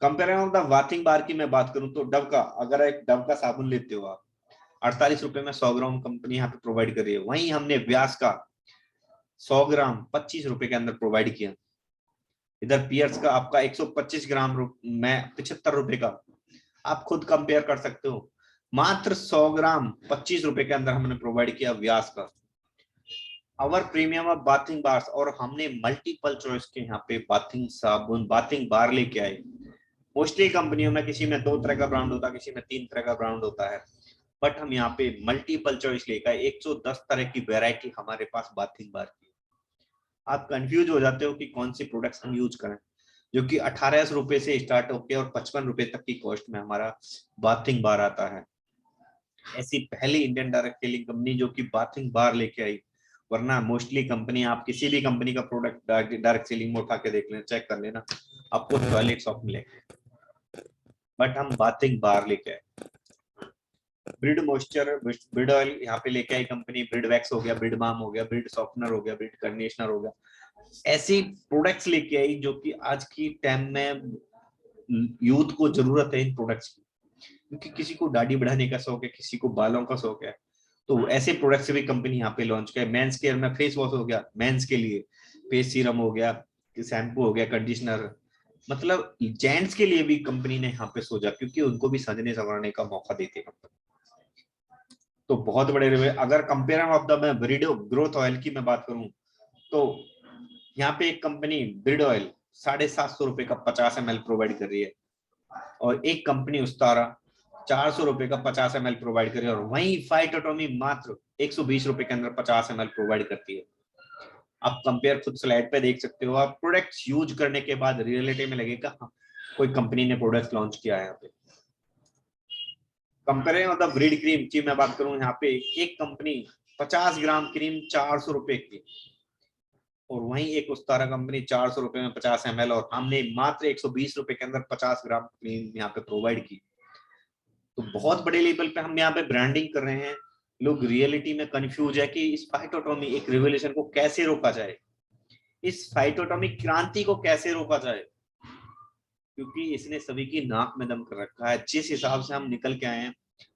Comparing of the bathing bar की मैं बात करूं तो डव का, अगर एक डव का साबुन लेते हो आप 48 रुपए में 100 ग्राम कंपनी यहाँ पे प्रोवाइड कर रही है। वहीं हमने व्यास का 100 ग्राम 25 रुपए के अंदर प्रोवाइड किया। इधर पियर्स का आपका 125 ग्राम में 75 रुपए का। आप खुद कंपेयर कर सकते हो, मात्र 100 ग्राम 25 रुपए के अंदर हमने प्रोवाइड किया व्यास का। अवर प्रीमियम ऑफ बाथिंग बार्स, और हमने मल्टीपल चॉइस के यहाँ पे बाथिंग साबुन बाथिंग बार लेके आए। मोस्टली कंपनियों में किसी में 2 तरह का ब्रांड होता है, किसी में 3 तरह का ब्रांड होता है, बट हम यहाँ पे मल्टीपल चॉइस लेकर आए। 110 तरह की वेराइटी हमारे पास बाथिंग बार की। आप कंफ्यूज हो जाते हो कि कौन सी प्रोडक्ट्स हम यूज करें, जो कि 18 रुपए से स्टार्ट होकर और 55 रुपए तक की कॉस्ट में हमारा बाथिंग बार आता है। ऐसी पहली इंडियन डायरेक्ट सेलिंग कंपनी जो कि बाथिंग बार लेके आई। वरना मोस्टली कंपनी, आप किसी भी कंपनी का प्रोडक्ट डायरेक्ट सेलिंग में उठा के देख लेना, चेक कर लेना, आपको टॉयलेट सॉफ्ट मिलेगा, बट हम बाथिंग बार लेके आए। ब्रिड मॉइस्चर ब्रिड ऑयल यहाँ पे लेके आई कंपनी। ब्रिड वैक्स हो गया, ब्रिड बाम हो गया, ब्रिड सॉफ्टनर हो गया, ब्रिड कंडीशनर हो गया। ऐसी प्रोडक्ट्स लेके आई जो कि आज की टाइम में यूथ को जरूरत है इन प्रोडक्ट्स की, क्योंकि किसी को दाढ़ी बढ़ाने का शौक है, किसी को बालों का शौक है, तो ऐसे प्रोडक्ट्स भी कंपनी यहाँ पे लॉन्च किया। मेंस केयर में फेस वॉश हो गया, मेंस के लिए फेस सीरम हो गया, शैम्पू हो गया, कंडीशनर, मतलब जेंट्स के लिए भी कंपनी ने यहाँ पे सोचा, क्योंकि उनको भी सजने संवरने का मौका देती है कंपनी। तो बहुत बड़े रिवे। अगर कंपेयर ऑफ द मैं ब्रिड ग्रोथ ऑयल की मैं बात करूं तो यहाँ पे एक कंपनी ब्रिड ऑयल 750 रुपए का 50 ml प्रोवाइड कर रही है, और एक कंपनी उस्तारा 400 रुपए का 50 ml प्रोवाइड कर रही है, और वहीं फाइटोटोमी मात्र 120 रुपए के अंदर 50 ml प्रोवाइड करती है। आप कंपेयर खुद स्लाइड पे देख सकते हो। आप प्रोडक्ट्स यूज करने के बाद रियलिटी में लगेगा हाँ, कोई कंपनी ने प्रोडक्ट लॉन्च किया है। यहाँ पे comparing of the breed cream की मैं बात करूं, यहाँ पे एक कंपनी 50 ग्राम क्रीम 400 रुपए की, और वहीं एक उस्तारा कंपनी 400 रुपए में 50 ml, और हमने मात्र 120 रुपए के अंदर 50 ग्राम क्रीम यहाँ पे प्रोवाइड की। तो बहुत बड़े लेवल पे हम यहाँ पे ब्रांडिंग कर रहे हैं। लोग रियलिटी में कंफ्यूज है कि इस फाइटोटोमी एक रिवोल्यूशन को कैसे रोका जाए, इस फाइटोटोमी क्रांति को कैसे रोका जाए, क्योंकि इसने सभी की नाक में दम कर रखा है। जिस हिसाब से हम निकल के आए हैं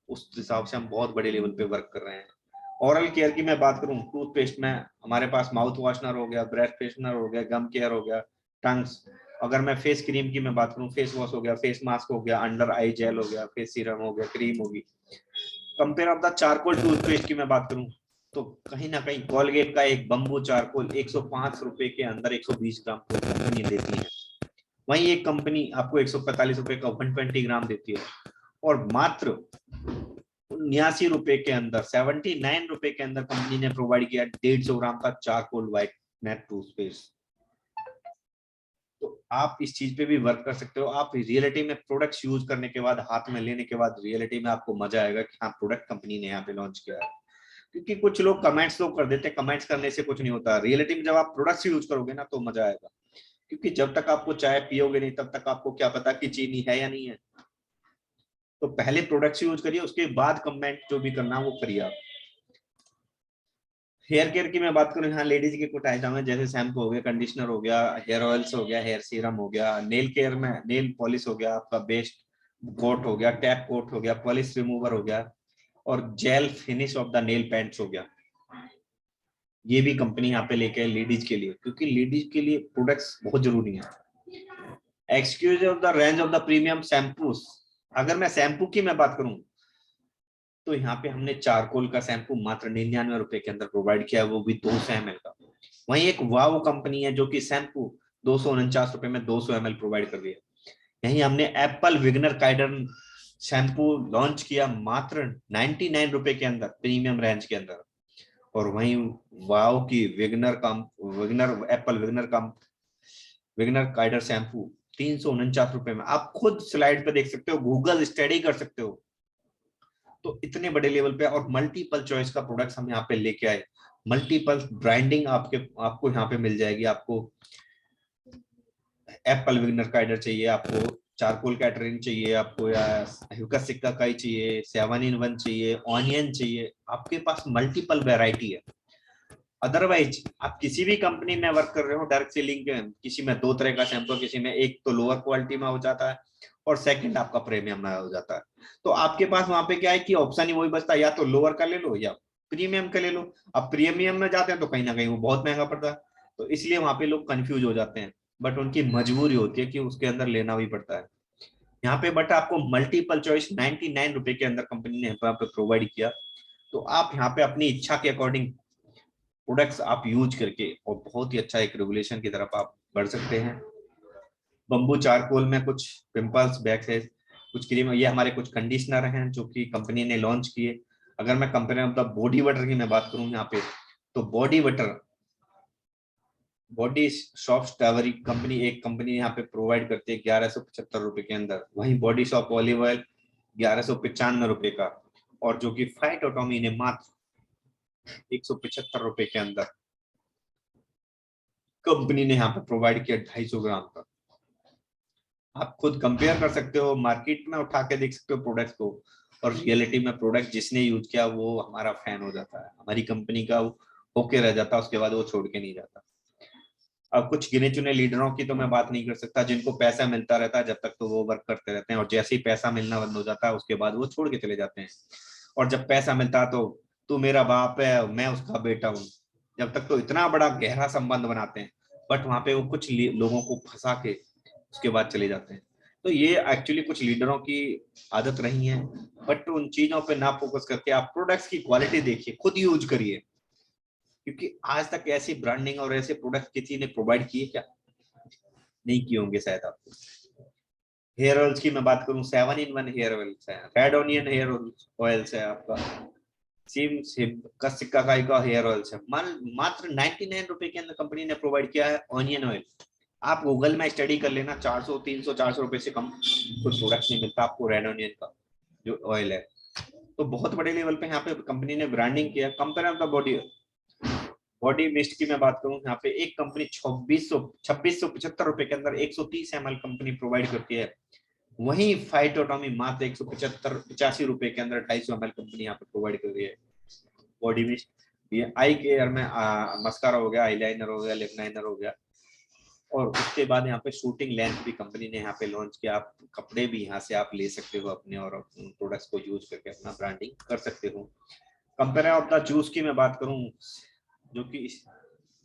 उस हिसाब से हम बहुत बड़े लेवल पे वर्क कर रहे हैं। ओरल केयर की मैं बात करूं, टूथपेस्ट में हमारे पास माउथ वॉशनर हो गया, ब्रेथ फ्रेशनर हो गया, गम केयर हो गया, टंग्स। अगर मैं फेस क्रीम की मैं बात करूं, फेस वॉश हो गया, फेस मास्क हो गया, अंडर आई जेल हो गया, फेस सीरम हो गया, क्रीम होगी। Compare of the charcoal toothpaste की मैं बात करूं तो कहीं ना कहीं कोलगेट का एक बम्बू चारकोल 105 रुपए के अंदर 120 ग्राम कंपनी देती है। वहीं एक कंपनी आपको 145 रुपए का 120 ग्राम देती है, और मात्र 79 रुपए के अंदर 79 रुपए के अंदर कंपनी ने प्रोवाइड किया 150 ग्राम का चारकोल व्हाइट नेट टूथपेस्ट। तो आप इस चीज पे भी वर्क कर सकते हो। आप रियलिटी में प्रोडक्ट्स यूज करने के बाद, हाथ में लेने के बाद रियलिटी में आपको मजा आएगा कि हाँ प्रोडक्ट कंपनी ने यहाँ पे लॉन्च किया है। क्योंकि कुछ लोग कमेंट्स तो कर देते हैं, कमेंट्स करने से कुछ नहीं होता। रियलिटी में जब आप प्रोडक्ट्स यूज करोगे ना तो मजा आएगा। क्योंकि जब तक आपको चाय पियोगे नहीं तब तक आपको क्या पता कि चीनी है या नहीं है। तो पहले प्रोडक्ट्स यूज करिए, उसके बाद कमेंट जो भी करना वो करिए आप। हेयर केयर की मैं बात करूं, यहाँ लेडीज के कुछ आइटम है, जैसे शैम्पू हो गया, कंडीशनर हो गया, हेयर ऑयल्स हो गया, हेयर सीरम हो गया, नेल केयर में नेल पॉलिश हो गया, आपका बेस्ट कोट हो गया, टैप कोट हो गया, पॉलिश रिमूवर हो गया, और gel finish of the nail paints हो गया। ये भी कंपनी यहाँ पे लेके है लेडीज के लिए, क्योंकि लेडीज के लिए प्रोडक्ट्स बहुत जरूरी है। Excuse of the range of the premium shampoos, अगर मैं शैम्पू की मैं बात करूं तो यहाँ पे हमने चारकोल का शैम्पू मात्र 99 रुपए के अंदर प्रोवाइड किया है, वो भी 200 ml का। वहीं एक वाव कंपनी है जो कि शैम्पू 249 रुपए में 200 ml प्रोवाइड कर रही है। यहीं हमने एप्पल विगनर काइडन शैम्पू लॉन्च किया मात्र 99 रुपए के अंदर, प्रीमियम रेंज के अंदर। और वहीं वाव की विगनर एप्पल विगनर काइडर शैम्पू 349 रुपए में। आप खुद स्लाइड पे देख सकते हो, गूगल स्टडी कर सकते हो। तो इतने बड़े लेवल पे और मल्टीपल चॉइस का प्रोडक्ट्स हम यहाँ पे लेके आए। मल्टीपल ब्रांडिंग आपको यहाँ पे मिल जाएगी। आपको एप्पल विगनर काइडर चाहिए, आपको चारकोल कैटरिंग चाहिए, आपको या ह्यूकस सिक्का काई चाहिए, 7-in-1 चाहिए, ऑनियन चाहिए, आपके पास मल्टीपल वेराइटी है। अदरवाइज आप किसी भी कंपनी में वर्क कर रहे हो, डायरेक्ट सेलिंग के किसी में 2 तरह का शैम्पू, किसी में एक तो लोअर क्वालिटी में हो जाता है और सेकंड आपका प्रीमियम में हो जाता है। तो आपके पास वहां पे क्या है कि ऑप्शन ही वही बचता है, या तो लोअर का ले लो या प्रीमियम का ले लो। अब प्रीमियम में जाते हैं तो कहीं ना कहीं वो बहुत महंगा पड़ता है, तो इसलिए वहां पे लोग कंफ्यूज हो जाते हैं। बट उनकी मजबूरी होती है कि उसके अंदर लेना भी पड़ता है यहाँ पे। बट आपको मल्टीपल चॉइस 99 रुपए के अंदर कंपनी ने यहाँ पे प्रोवाइड किया। तो आप यहाँ पे अपनी इच्छा के अकॉर्डिंग प्रोडक्ट्स आप यूज करके और बहुत ही अच्छा एक रेगुलेशन की तरफ आप बढ़ सकते हैं। बम्बू चारकोल में कुछ पिंपल्स बैक है, कुछ क्रीम, ये हमारे कुछ कंडीशनर हैं जो कि कंपनी ने लॉन्च किए। अगर मैं कंपनी मतलब बॉडी वाटर की मैं बात करूं यहाँ पे, तो body water body shop strawberry company एक कंपनी यहाँ पे प्रोवाइड करती है 1175 रुपए के अंदर। वहीं बॉडी शॉप ऑलिव ऑयल 1195 रुपए का, और जो कि फाइट ऑटोमी ने मात्र 175 रुपए के अंदर कंपनी ने यहाँ पे प्रोवाइड किया 250 ग्राम का। आप खुद कंपेयर कर सकते हो, मार्केट में उठा के देख सकते हो प्रोडक्ट को, और रियलिटी में प्रोडक्ट जिसने यूज किया वो हमारा फैन हो जाता है, हमारी कंपनी का होके रह जाता है, उसके बाद वो छोड़ के नहीं जाता। अब कुछ गिने चुने लीडरों की तो मैं बात नहीं कर सकता, जिनको पैसा मिलता रहता है जब तक तो वो वर्क करते रहते हैं, और जैसे ही पैसा मिलना बंद हो जाता है उसके बाद वो छोड़ के चले जाते हैं। और जब पैसा मिलता है तो तू मेरा बाप है मैं उसका बेटा हूँ, जब तक तो इतना बड़ा गहरा संबंध बनाते हैं। बट वहां पे वो कुछ लोगों को फंसा के उसके बाद चले जाते हैं। तो ये एक्चुअली कुछ लीडरों की आदत रही है। बट उन चीजों पे ना फोकस करके आप प्रोडक्ट्स की क्वालिटी देखिए, खुद यूज करिए, क्योंकि आज तक ऐसी ब्रांडिंग और ऐसे प्रोडक्ट किसी ने प्रोवाइड किए क्या? नहीं किए होंगे शायद आपको। हेयर ऑयल्स की मैं बात करूं, 7-in-1 हेयर ऑयल्स है, रेड ऑनियन हेयर ऑयल्स है, आपका सिम कसिकाई का हेयर ऑयल्स है, मात्र 99 रुपए के अंदर कंपनी ने प्रोवाइड किया है ऑनियन ऑयल। आप गूगल में स्टडी कर लेना, 400 300 400 रुपए से कम कोई प्रोडक्ट नहीं मिलता आपको रेड ऑनियन का जो ऑयल है। तो बहुत बड़े लेवल पे यहाँ पे कंपनी ने ब्रांडिंग किया। Compare of the body mist की मैं बात करूं, यहाँ पे एक कंपनी 2675 रुपए के अंदर 130 ml कंपनी प्रोवाइड करती है। वहीं फाइट ऑटोमी मात्र 185 रुपए के अंदर 250 ml कंपनी यहाँ पे प्रोवाइड कर रही है बॉडी मिस्ट। ये आई केयर में मस्कारा हो गया, आईलाइनर हो गया, लिप लाइनर हो गया, और उसके बाद यहाँ पे शूटिंग लेंथ भी कंपनी ने यहाँ पे लॉन्च किया। आप कपड़े भी यहाँ से आप ले सकते हो अपने, और प्रोडक्ट्स को यूज करके अपना ब्रांडिंग कर सकते हो। कंपेयर ऑफ द जूस की मैं बात करूं, जो कि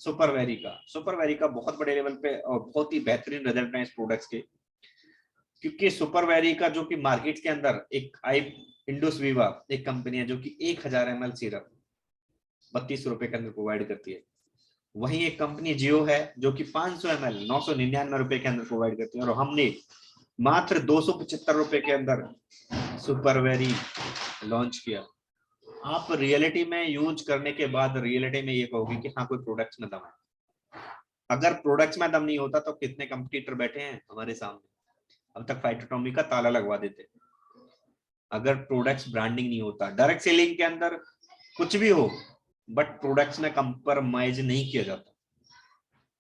सुपर वेरी का बहुत बड़े लेवल पे और बहुत ही बेहतरीन रिजल्ट है इस प्रोडक्ट्स के। क्योंकि सुपर वेरी का जो कि मार्केट के अंदर एक इंडोस वीवा एक कंपनी है जो कि 1000 ml सिरप 32 रुपए के अंदर प्रोवाइड करती है। वहीं एक कंपनी जियो है जो कि 500 ml 999 रुपए के अंदर प्रोवाइड करती है, और हमने मात्र 275 रुपए के अंदर सुपर वेरी लॉन्च किया। आप रियलिटी में यूज करने के बाद रियलिटी में ये कहोगे कि हाँ कोई प्रोडक्ट्स में दम है। अगर प्रोडक्ट्स में दम नहीं होता तो कितने कंपटीटर बैठे हैं हमारे सामने, अब तक फाइटोटॉमी का ताला लगवा देते। अगर प्रोडक्ट्स ब्रांडिंग नहीं होता, डायरेक्ट सेलिंग के अंदर कुछ भी हो बट प्रोडक्ट्स में कंप्रोमाइज नहीं किया जाता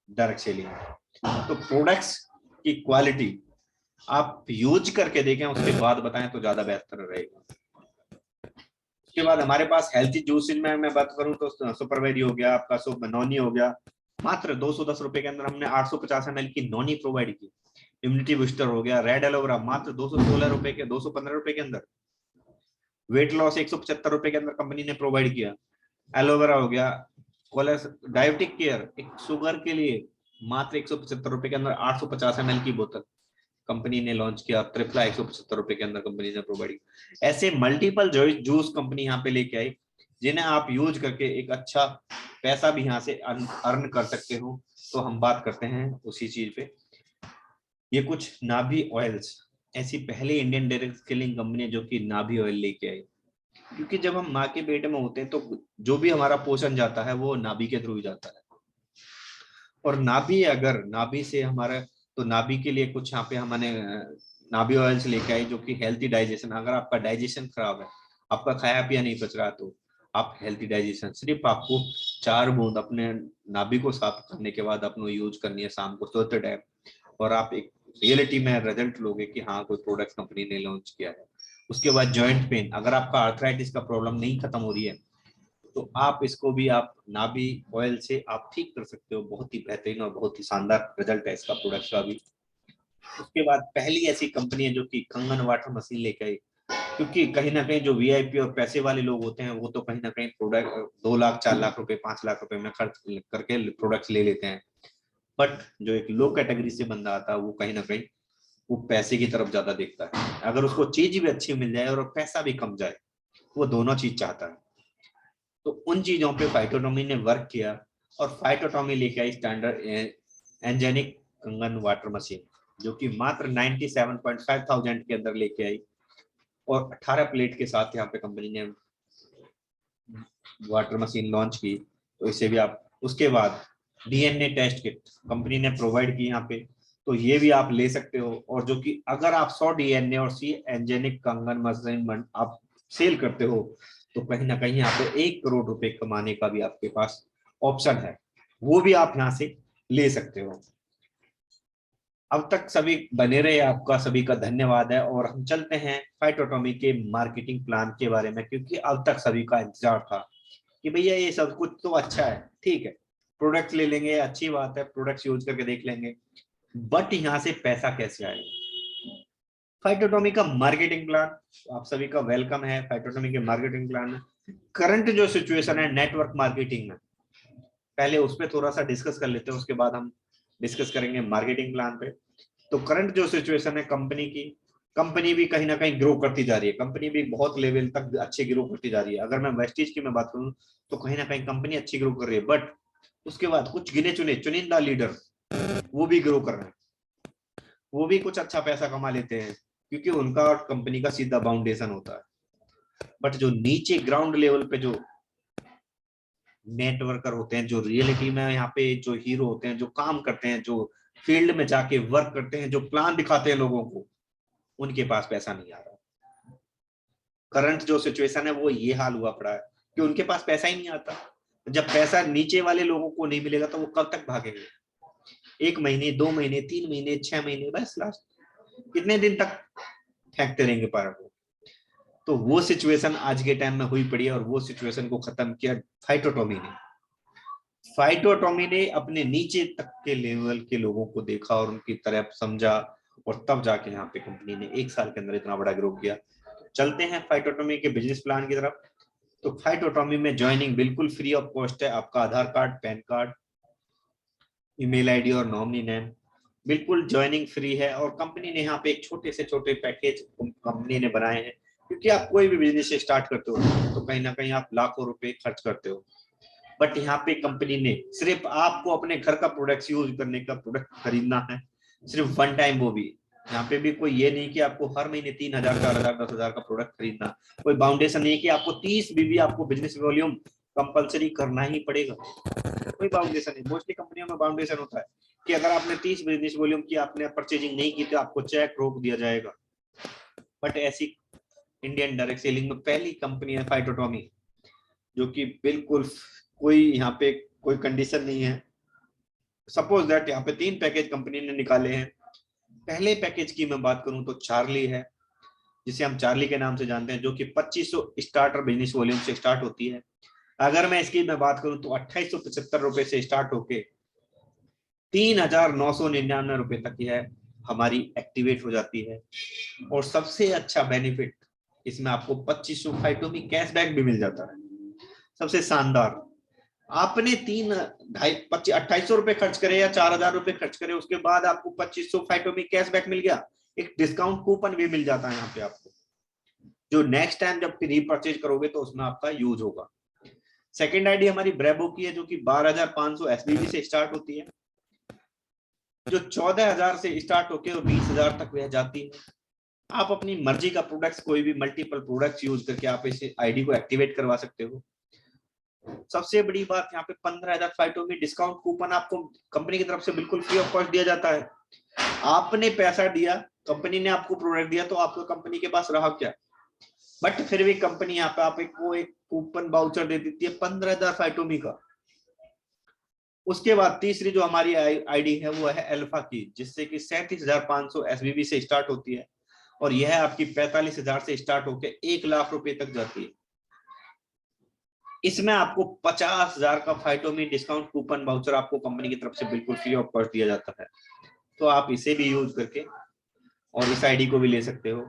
डायरेक्ट सेलिंग। तो प्रोडक्ट्स की क्वालिटी आप यूज करके देखें, उसके बाद बताएं तो ज्यादा बेहतर रहेगा। उसके बाद हमारे पास हेल्थी जूसेज में मैं बात करूं तो सुपरवेरी हो गया, आपका नॉनी हो गया, मात्र 210 रुपए के अंदर हमने 850 ml की नॉनी प्रोवाइड की। इम्यूनिटी बूस्टर हो गया, रेड एलोवेरा मात्र 216 रुपए के 215 रुपए के अंदर। वेट लॉस 175 रुपए के अंदर कंपनी ने प्रोवाइड किया। एलोवेरा हो गया, डायबिटिक केयर एक शुगर के लिए मात्र 175 रुपए के अंदर 850 ml की बोतल कंपनी ने लॉन्च किया। ट्रिपला 175 रुपए के अंदर कंपनी ने प्रोवाइड किया। ऐसे मल्टीपल जूस कंपनी यहाँ पे लेके आई जिन्हें आप यूज करके एक अच्छा पैसा भी यहाँ से अर्न कर सकते हो। तो हम बात करते हैं उसी चीज पे। ये कुछ नाभि ऑयल्स, ऐसी पहले इंडियन डायरेक्ट सेलिंग कंपनी जो कि नाभि ऑयल लेके आई। क्योंकि जब हम माँ के पेट में होते हैं तो जो भी हमारा पोषण जाता है वो नाभि के थ्रू ही जाता है। और नाभि, अगर नाभि से हमारा, तो नाभि के लिए कुछ यहाँ पे हमने नाभि ऑयल्स लेके आए जो कि हेल्थी डाइजेशन। अगर आपका डाइजेशन खराब है, आपका खाया पिया नहीं पच रहा, तो आप हेल्थी डाइजेशन सिर्फ आपको 4 बूंद अपने नाभि को साफ करने के बाद अपने यूज करनी है शाम को सोते टाइम, और आप एक रियलिटी में रिजल्ट लोगे कि हाँ कोई प्रोडक्ट कंपनी ने लॉन्च किया है। उसके बाद जॉइंट पेन, अगर आपका आर्थराइटिस का प्रॉब्लम नहीं खत्म हो रही है तो आप इसको भी आप नाभि ऑयल से आप ठीक कर सकते हो। बहुत ही बेहतरीन और बहुत ही शानदार रिजल्ट है इसका प्रोडक्ट का भी। उसके बाद पहली ऐसी कंपनी है जो कि कंगन वाटर मशीन लेके आई। क्योंकि कहीं ना कहीं जो वीआईपी और पैसे वाले लोग होते हैं वो तो कहीं ना कहीं प्रोडक्ट 2 लाख 4 लाख रुपए 5 लाख रुपए में खर्च करके प्रोडक्ट्स ले लेते हैं। बट जो एक लो कैटेगरी से बंदा आता है वो कहीं ना कहीं वो पैसे की तरफ ज्यादा देखता है। अगर उसको चीज भी अच्छी मिल जाए और पैसा भी कम जाए, वो दोनों चीज चाहता है। तो उन चीजों पे फाइटोटॉमी ने वर्क किया और फाइटोटॉमी लेके आई स्टैंडर्ड एंजेनिक कंगन वाटर मशीन, जो कि मात्र 97,500 के अंदर लेके आई और 18 प्लेट के साथ यहाँ पे कंपनी ने वाटर मशीन लॉन्च की। तो इसे भी आप, उसके बाद डीएनए टेस्ट किट कंपनी ने प्रोवाइड की यहाँ पे, तो ये भी आप ले सकते हो। और जो कि अगर आप 100 डीएनए और 100 एंजेनिक कंगन मशीन आप सेल करते हो तो कहीं ना कहीं यहाँ पे 1 करोड़ रुपए कमाने का भी आपके पास ऑप्शन है, वो भी आप यहाँ से ले सकते हो। अब तक सभी बने रहे, आपका सभी का धन्यवाद है। और हम चलते हैं फाइटोटॉमी के मार्केटिंग प्लान के बारे में, क्योंकि अब तक सभी का इंतजार था कि भैया ये सब कुछ तो अच्छा है, ठीक है, प्रोडक्ट्स ले लेंगे, अच्छी बात है, प्रोडक्ट्स यूज करके देख लेंगे, बट यहाँ से पैसा कैसे आएगा। फाइटोटॉमी का मार्केटिंग प्लान, आप सभी का वेलकम है फाइटोटॉमी के मार्केटिंग प्लान में। करंट जो सिचुएशन है नेटवर्क मार्केटिंग में, पहले उस पर थोड़ा सा डिस्कस कर लेते हैं, उसके बाद हम डिस्कस करेंगे मार्केटिंग प्लान पे। तो करंट जो सिचुएशन है कंपनी की, कंपनी भी कहीं ना कहीं ग्रो करती जा रही है, कंपनी भी बहुत लेवल तक अच्छे ग्रो करती जा रही है। अगर मैं वेस्टेज की मैं बात करूं तो कहीं ना कहीं कंपनी अच्छी ग्रो कर रही है, बट उसके बाद कुछ गिने चुने चुनिंदा लीडर वो भी ग्रो कर रहे हैं, वो भी कुछ अच्छा पैसा कमा लेते हैं क्योंकि उनका और कंपनी का सीधा फाउंडेशन होता है। बट जो नीचे ग्राउंड लेवल पे जो नेटवर्कर होते हैं, जो रियलिटी में यहाँ पे जो हीरो होते हैं, जो काम करते हैं, जो फील्ड में जाके वर्क करते हैं, जो प्लान दिखाते हैं लोगों को, उनके पास पैसा नहीं आ रहा। करंट जो सिचुएशन है वो ये हाल हुआ पड़ा है कि उनके पास पैसा ही नहीं आता। जब पैसा नीचे वाले लोगों को नहीं मिलेगा तो वो कब तक भागेंगे? 1 महीने, 2 महीने, 3 महीने, 6 महीने, बस लास्ट कितने दिन तक फेंकते रहेंगे पैर को। तो वो सिचुएशन आज के टाइम में हुई पड़ी है और वो सिचुएशन को खत्म किया फाइटोटॉमी ने। फाइटोटॉमी ने अपने नीचे तक के लेवल के लोगों को देखा और उनकी तरफ समझा, और तब जाके यहाँ पे कंपनी ने 1 साल के अंदर इतना बड़ा ग्रो किया। चलते हैं फाइटोटॉमी के बिजनेस प्लान की तरफ। तो फाइटोटॉमी में ज्वाइनिंग बिल्कुल फ्री ऑफ कॉस्ट है। आपका Aadhaar card, PAN card, email ID और नॉमिनी नेम, बिल्कुल ज्वाइनिंग फ्री है। और कंपनी ने यहाँ पे एक छोटे से छोटे पैकेज कंपनी ने बनाए हैं, क्योंकि आप कोई भी बिजनेस स्टार्ट करते हो तो कहीं ना कहीं आप लाखों रुपए खर्च करते हो, बट यहाँ पे कंपनी ने सिर्फ आपको अपने घर का प्रोडक्ट यूज करने का प्रोडक्ट खरीदना है, सिर्फ 1 टाइम। वो भी यहाँ पे भी कोई ये नहीं कि आपको हर महीने 3,000 4,000 10,000 का प्रोडक्ट खरीदना, कोई बाउंडेशन नहीं है कि आपको 30 बीबी आपको बिजनेस वॉल्यूम कंपलसरी करना ही पड़ेगा, कोई बाउंडेशन नहीं। मोस्टली कंपनियों में बाउंडेशन होता है कि अगर आपने 30 बिजनेस वॉल्यूम की आपने परचेजिंग नहीं की तो आपको चेक रोक दिया जाएगा। बट ऐसी इंडियन डायरेक्ट सेलिंग में पहली कंपनी है फाइटोटॉमी, जो कि बिल्कुल कोई यहाँ पे कोई कंडीशन नहीं है। सपोज दैट यहाँ पे 3 पैकेज कंपनी ने निकाले हैं। पहले पैकेज की मैं बात करूं तो चार्ली है, जिसे हम चार्ली के नाम से जानते हैं, जो कि 2500 स्टार्टर बिजनेस वॉल्यूम से स्टार्ट होती है। अगर मैं इसकी मैं बात करूं तो 2875 रुपए से स्टार्ट होके 3999 रुपए तक यह हमारी एक्टिवेट हो जाती है। और सबसे अच्छा बेनिफिट इसमें आपको 2500 फाइटोमी कैशबैक भी मिल जाता है। सबसे शानदार, आपने 2800 रुपए खर्च करे या 4000 रुपए खर्च करे, उसके बाद आपको 2500 फाइटोमी कैशबैक मिल गया, एक डिस्काउंट कूपन भी मिल जाता है यहाँ पे आपको, जो नेक्स्ट टाइम जब रीपरचेज करोगे तो उसमें आपका यूज होगा। सेकेंड आईडी हमारी ब्रेबो की है, जो कि 12500 एसबीबी से स्टार्ट होती है, जो 14000 से स्टार्ट होकर 20000 तक वह जाती है। आप अपनी मर्जी का प्रोडक्ट्स, कोई भी मल्टीपल प्रोडक्ट्स यूज करके आप इस आईडी को एक्टिवेट करवा सकते हो। सबसे बड़ी बात यहाँ पे 15,000 फाइटोमी डिस्काउंट कूपन आपको कंपनी की तरफ से बिल्कुल फ्री ऑफ कॉस्ट दिया जाता है। आपने पैसा दिया, कंपनी ने आपको प्रोडक्ट दिया, तो आपको कंपनी के पास रहा क्या, बट फिर भी कंपनी यहाँ पे आप एक कूपन बाउचर दे देती है 15,000 फाइटोमी का। उसके बाद तीसरी जो हमारी आईडी है वो है अल्फा की, जिससे कि 37,500 एसबीबी से स्टार्ट होती है, और यह आपकी 45,000 से स्टार्ट होकर 1,00,000 रुपए तक जाती है। इसमें आपको 50,000 का फाइटोमी डिस्काउंट कूपन वाउचर आपको कंपनी की तरफ से बिल्कुल फ्री ऑफ कॉस्ट दिया जाता है, तो आप इसे भी यूज करके और इस आईडी को भी ले सकते हो।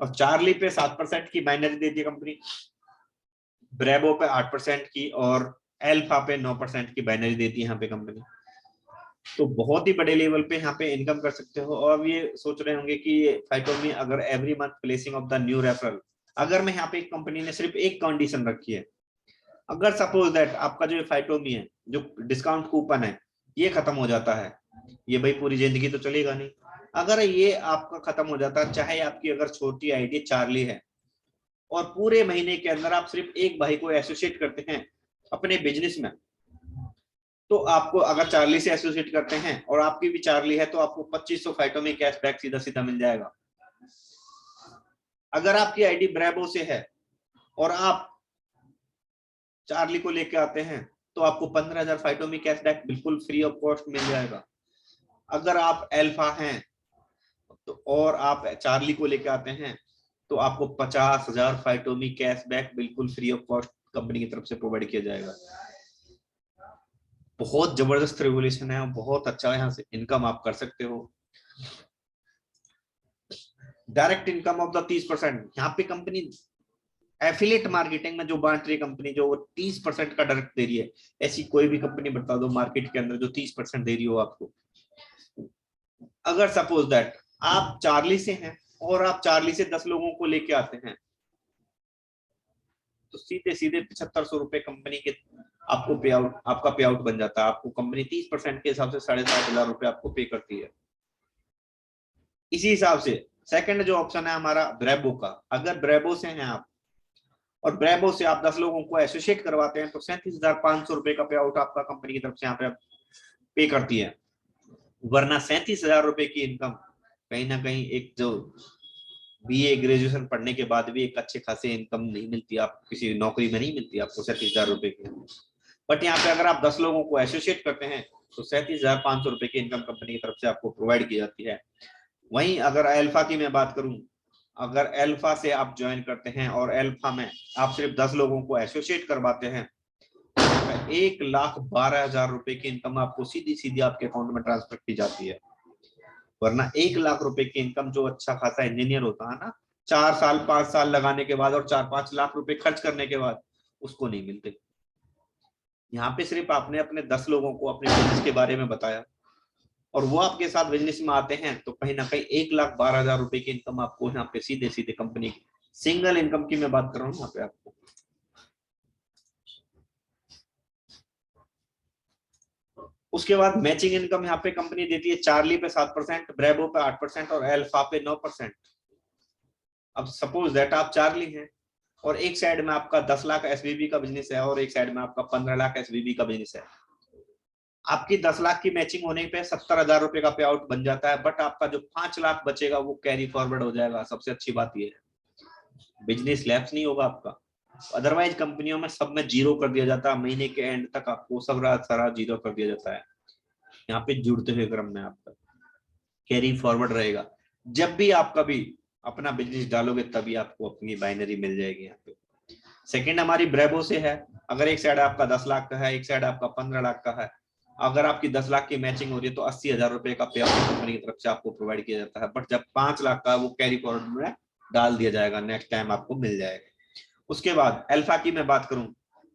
और चार्ली पे 7% की बाइनरी देती है कंपनी, ब्रेबो पे 8% की, और अल्फा पे 9% की बाइनरी देती है यहाँ पे कंपनी। तो बहुत ही बड़े लेवल पे यहाँ पे इनकम कर सकते हो। और ये सोच रहे होंगे कि फाइटोमी अगर every month placing of the new referral, अगर मैं यहाँ पे कंपनी ने सिर्फ एक कंडीशन रखी है, अगर सपोज दैट आपका जो फाइटोमी है, जो डिस्काउंट कूपन है, ये खत्म हो जाता है, ये भाई पूरी जिंदगी तो चलेगा नहीं, अगर ये आपका खत्म हो जाता है, चाहे आपकी अगर छोटी आईडी चार्ली है, और पूरे महीने के अंदर आप सिर्फ एक भाई को एसोसिएट करते हैं अपने बिजनेस में, तो आपको अगर चार्ली से एसोसिएट करते हैं और आपकी भी चार्ली है, तो आपको 2500 फाइटोमी कैशबैक सीधा सीधा मिल जाएगा। अगर आपकी आईडी ब्रेबो से है और आप चार्ली को लेके आते हैं, तो आपको 15,000 फाइटोमी कैशबैक बिल्कुल फ्री ऑफ कॉस्ट मिल जाएगा। अगर आप अल्फा हैं तो और आप चार्ली को लेके आते हैं, तो आपको 50,000 फाइटोमी कैशबैक बिल्कुल फ्री ऑफ कॉस्ट कंपनी की तरफ से प्रोवाइड किया जाएगा। बहुत जबरदस्त रेवोल्यूशन है, बहुत अच्छा यहाँ से इनकम आप कर सकते हो। डायरेक्ट इनकम ऑफ द 30%, यहाँ पे कंपनी एफिलिएट मार्केटिंग में जो बांट रही है कंपनी, जो 30% का डायरेक्ट दे रही है, ऐसी कोई भी कंपनी बता दो मार्केट के अंदर जो 30% दे रही हो आपको। अगर सपोज दैट आप चार्ली से हैं और आप चार्ली से 10 लोगों को लेके आते हैं, तो सीधे सीधे 7500 रुपए कंपनी के आपको पे आउट, आपका पे आउट बन जाता है। आपको कंपनी 30% के हिसाब से 7,500 रुपए आपको पे करती है। इसी हिसाब से सेकंड जो ऑप्शन है हमारा ब्रेबो का, अगर ब्रेबो से हैं आप और ब्रेबो से आप 10 लोगों को एसोसिएट करवाते हैं, तो 37,500 रुपए का पे आउट आपका कंपनी की तरफ से यहाँ पे पे करती है। वरना 37,000 रुपए की इनकम कहीं ना कहीं एक जो बीए ग्रेजुएशन पढ़ने के बाद भी एक अच्छे खासे इनकम नहीं मिलती, आप किसी नौकरी में नहीं मिलती आपको 37,000 रुपए की। बट यहाँ पे अगर आप 10 लोगों को एसोसिएट करते हैं, तो 37,500 रुपए की इनकम कंपनी की तरफ से आपको प्रोवाइड की जाती है। वहीं अगर अल्फा की मैं बात करूं, अगर अल्फा से आप ज्वाइन करते हैं और अल्फा में आप सिर्फ 10 लोगों को एसोसिएट करवाते हैं, 1,12,000 रुपए की इनकम आपको सीधी सीधी आपके अकाउंट में ट्रांसफर की जाती है। वरना 1,00,000 रुपए की इनकम जो अच्छा खासा इंजीनियर होता है ना, 4 साल 5 साल लगाने के बाद और 4-5 लाख रुपए खर्च करने के बाद, उसको नहीं मिलते। यहाँ पे सिर्फ आपने अपने 10 लोगों को अपने बिजनेस के बारे में बताया और वो आपके साथ बिजनेस में आते हैं, तो कहीं ना कहीं 1,12,000 रुपए की इनकम आपको यहाँ पे सीधे सीधे कंपनी की सिंगल इनकम की मैं बात कर रहा हूँ यहाँ पे आपको। उसके बाद मैचिंग इनकम यहाँ पे कंपनी देती है, चार्ली पे 7%, ब्रेबो पे 8% और अल्फा पे 9%। अब सपोज दैट आप चार्ली हैं और एक साइड में आपका 10 लाख एसवीबी का बिजनेस है और एक साइड में आपका 15 लाख एसवीबी का बिजनेस है। आपकी 10 लाख की मैचिंग होने पे 70,000 रुपए का पे आउट बन जाता है, बट आपका जो 5 लाख बचेगा वो कैरी फॉरवर्ड हो जाएगा। सबसे अच्छी बात ये है बिजनेस लैप्स नहीं होगा आपका। अदरवाइज कंपनियों में सब में जीरो कर दिया जाता है, महीने के एंड तक आपको सब सारा जीरो कर दिया जाता है। यहाँ पे जुड़ते हुए क्रम में आपका कैरी फॉरवर्ड रहेगा। जब भी आप कभी अपना बिजनेस डालोगे तभी आपको अपनी बाइनरी मिल जाएगी। यहाँ पे सेकंड हमारी ब्रेबो से है। अगर एक साइड आपका 10 लाख का है, एक साइड आपका 15 लाख का है, अगर आपकी 10 लाख की मैचिंग हो रही है तो 80,000 रुपए का पे आउट कंपनी की तरफ से आपको प्रोवाइड किया जाता है। बट जब 5 लाख का वो कैरी फॉरवर्ड में डाल दिया जाएगा, नेक्स्ट टाइम आपको मिल जाएगा। उसके बाद अल्फा की मैं बात करूं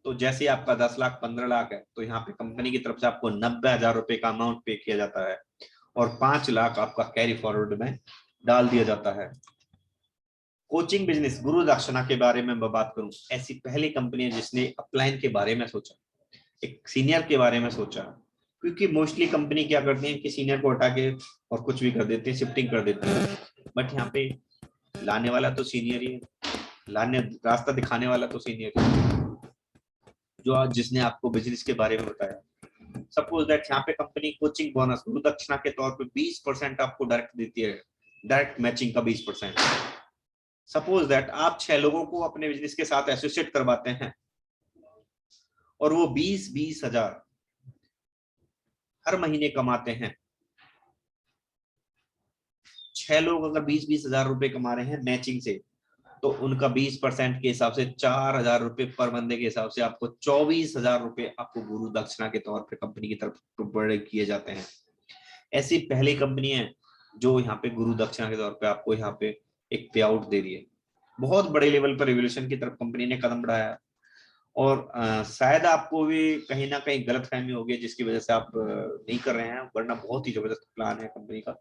तो जैसे आपका 10 लाख 15 लाख है तो यहाँ पे कंपनी की तरफ से आपको 90,000 रुपए का अमाउंट पे किया जाता है और 5 लाख आपका कैरी फॉरवर्ड में डाल दिया जाता है। कोचिंग बिजनेस गुरु दक्षिणा के बारे में मैं बात करूं, ऐसी पहली कंपनी है जिसने अपलाइन के बारे में सोचा, एक सीनियर के बारे में सोचा। क्योंकि मोस्टली कंपनी क्या करती है कि सीनियर को हटा के और कुछ भी कर देते हैं, शिफ्टिंग कर देते हैं। बट यहाँ पे लाने वाला तो सीनियर ही है, लाने रास्ता दिखाने वाला तो सीनियर है, जो आज जिसने आपको बिजनेस के बारे में बताया। सपोज दैट यहाँ पे कंपनी कोचिंग बोनस गुरु दक्षिणा के तौर पे 20% आपको डायरेक्ट देती है, डायरेक्ट मैचिंग का 20%। सपोज दैट आप 6 लोगों को अपने बिजनेस के साथ एसोसिएट करवाते हैं और वो 20-20 हजार हर महीने कमाते हैं। 6 लोग अगर 20-20 हजार रुपए कमा रहे हैं मैचिंग से, तो उनका 20% के हिसाब से 4,000 रुपए पर बंदे के हिसाब से आपको 24,000 रुपए आपको गुरु दक्षिणा के तौर पे कंपनी की तरफ प्रोवाइड किए जाते हैं। ऐसी पहली कंपनी है जो यहाँ पे गुरु दक्षिणा के तौर पे आपको यहाँ पे एक पे आउट दे रही है। बहुत बड़े लेवल पर रिवोल्यूशन की तरफ कंपनी ने कदम बढ़ाया और शायद आपको भी कहीं ना कहीं गलतफहमी होगी जिसकी वजह से आप नहीं कर रहे हैं, वरना बहुत ही जबरदस्त प्लान है कंपनी का।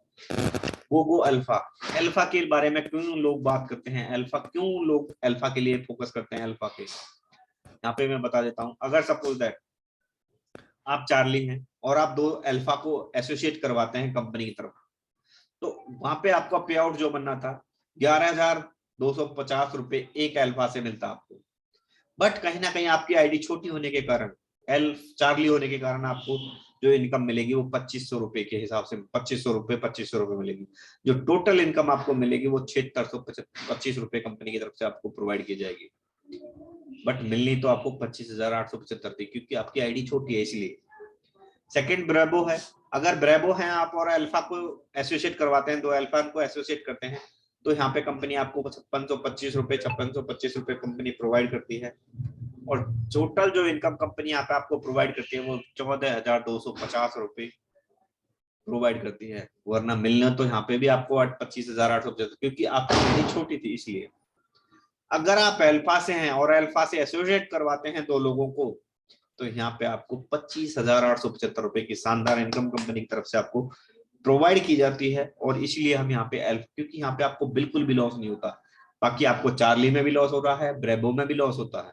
वो अल्फा। अल्फा के बारे में क्यों लोग बात करते हैं, अल्फा क्यों लोग अल्फा के लिए फोकस करते हैं, अल्फा के यहाँ पे मैं बता देता हूँ। अगर सपोज दैट आप चार्ली हैं और आप 2 अल्फा को एसोसिएट करवाते हैं कंपनी की तरफ, तो वहां पे आपका पे आउट जो बनना था 11,250 रुपए एक अल्फा से मिलता आपको। बट कहीं ना कहीं आपकी आईडी छोटी होने के कारण, चार्ली होने के कारण आपको जो इनकम मिलेगी वो 2,500 रुपए के हिसाब से 2,500 रुपए मिलेगी। जो टोटल इनकम आपको मिलेगी वो 6,725 रुपए कंपनी की तरफ से आपको प्रोवाइड की जाएगी। बट मिलनी तो आपको 25,875 थी, क्योंकि आपकी आईडी छोटी है इसलिए। सेकंड ब्रेबो है। अगर ब्रेबो है आप और अल्फा को एसोसिएट करवाते हैं, 2 अल्फा को एसोसिएट करते हैं, तो यहाँ पे कंपनी आपको 5625 रुपए कंपनी प्रोवाइड करती है। और टोटल जो इनकम कंपनी यहाँ पे आपको प्रोवाइड करती है वो 14,250 रुपए प्रोवाइड करती है। वरना मिलना तो यहाँ पे भी आपको 25,850, क्योंकि आपकी आईडी छोटी थी इसलिए। अगर आप अल्फा से हैं और अल्फा से एसोसिएट करवाते हैं 2 लोगों को, तो यहाँ पे आपको 25,875 रुपए की शानदार इनकम कंपनी की तरफ से आपको प्रोवाइड की जाती है। और इसलिए हम यहाँ पे क्योंकि यहाँ पे आपको बिल्कुल भी लॉस नहीं होता। बाकी आपको चार्ली में भी लॉस हो रहा है, ब्रेबो में भी लॉस होता है,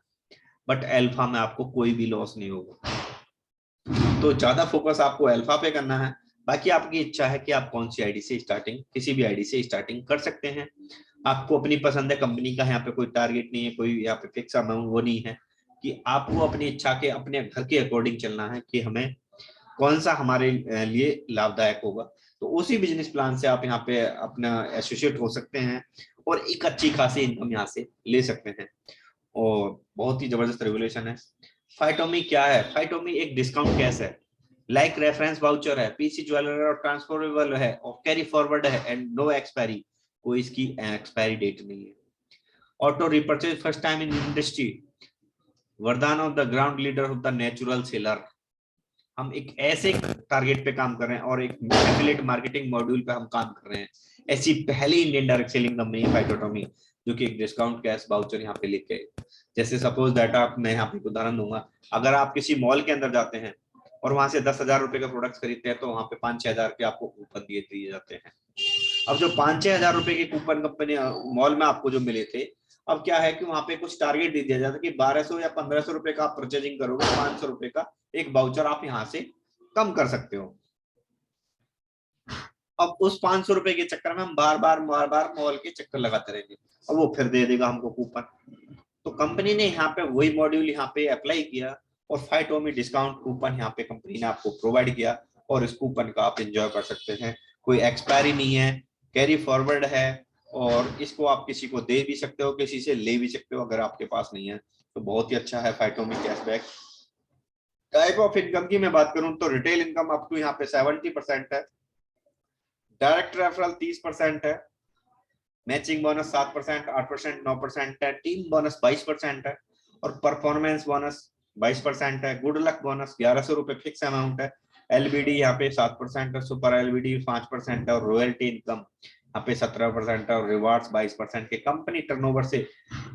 बट अल्फा में आपको कोई भी लॉस नहीं होगा। तो ज्यादा फोकस आपको अल्फा पे करना है। बाकी आपकी इच्छा है कि आप कौन सी आईडी से स्टार्टिंग, किसी भी आईडी से स्टार्टिंग कर सकते हैं। आपको अपनी पसंद है, कंपनी का यहाँ पे कोई टारगेट नहीं है, कोई यहाँ पे फिक्स अमाउंट वो नहीं है कि आपको अपनी इच्छा के अपने घर के अकॉर्डिंग चलना है कि हमें कौन सा हमारे लिए लाभदायक होगा। तो उसी बिजनेस प्लान से आप यहाँ पे अपना एसोसिएट हो सकते हैं और एक अच्छी खासी इनकम यहाँ से ले सकते हैं। और बहुत ही जबरदस्त रेगुलेशन है। फाइटोमी क्या है? फाइटोमी एक डिस्काउंट कैश है, लाइक रेफरेंस वाउचर है, पीसी ज्वेलर और ट्रांसफरेबल है और कैरी फॉरवर्ड है एंड नो एक्सपायरी, कोई इसकी एक्सपायरी डेट नहीं है। Auto repurchase first time in industry, वरदान of the ground leader of the natural seller. हम एक ऐसे टारगेट पे काम कर रहे हैं और एक एफिलिएट मार्केटिंग मॉड्यूल पे हम काम कर रहे हैं। ऐसी पहली इंडियन डायरेक्ट सेलिंग कंपनी है फाइटोटॉमी, जो कि एक डिस्काउंट कैश वाउचर यहाँ पे लेके आए। जैसे सपोज दैट आप, मैं यहाँ पे उदाहरण दूंगा, अगर आप किसी मॉल के अंदर जाते हैं और वहां से 10,000 रुपए का प्रोडक्ट खरीदते हैं, तो वहां पे 5-6 हजार के आपको कूपन दिए जाते हैं। अब जो 5-6 हजार रुपए के कूपन कंपनी मॉल में आपको जो मिले थे, अब क्या है कि वहां पे कुछ टारगेट दे दिया जाता है कि 1,200 या 1,500 रुपए का आप परचेजिंग करोगे, 500 रुपए का एक वाउचर आप यहाँ से कम कर सकते हो। अब उस 500 रुपए के चक्कर में हम बार बार मॉल के चक्कर लगाते रहेंगे, अब वो फिर दे देगा हमको कूपन। तो कंपनी ने यहाँ पे वही मॉड्यूल यहाँ पे अप्लाई किया और फाइटोमी डिस्काउंट कूपन यहाँ पे कंपनी ने आपको प्रोवाइड किया और इस कूपन का आप एंजॉय कर सकते हैं। कोई एक्सपायरी नहीं है, कैरी फॉरवर्ड है और इसको आप किसी को दे भी सकते हो, किसी से ले भी सकते हो अगर आपके पास नहीं है। तो बहुत ही अच्छा है फाइटोमी कैशबैक। टाइप ऑफ इनकम की मैं बात करूं तो रिटेल इनकम आपको यहाँ पे 70% है, डायरेक्ट रेफरल 30% है, मैचिंग बोनस 7%, 8%, 9% है, टीम बोनस 22% है और परफॉर्मेंस बोनस 22% है। गुड लक बोनस 1100 रुपए फिक्स अमाउंट है। एलबीडी यहाँ पे 7% है, सुपर एलबीडी 5% है और रॉयल्टी इनकम यहाँ पे 17% है और रिवार्ड्स 22% के कंपनी टर्नओवर से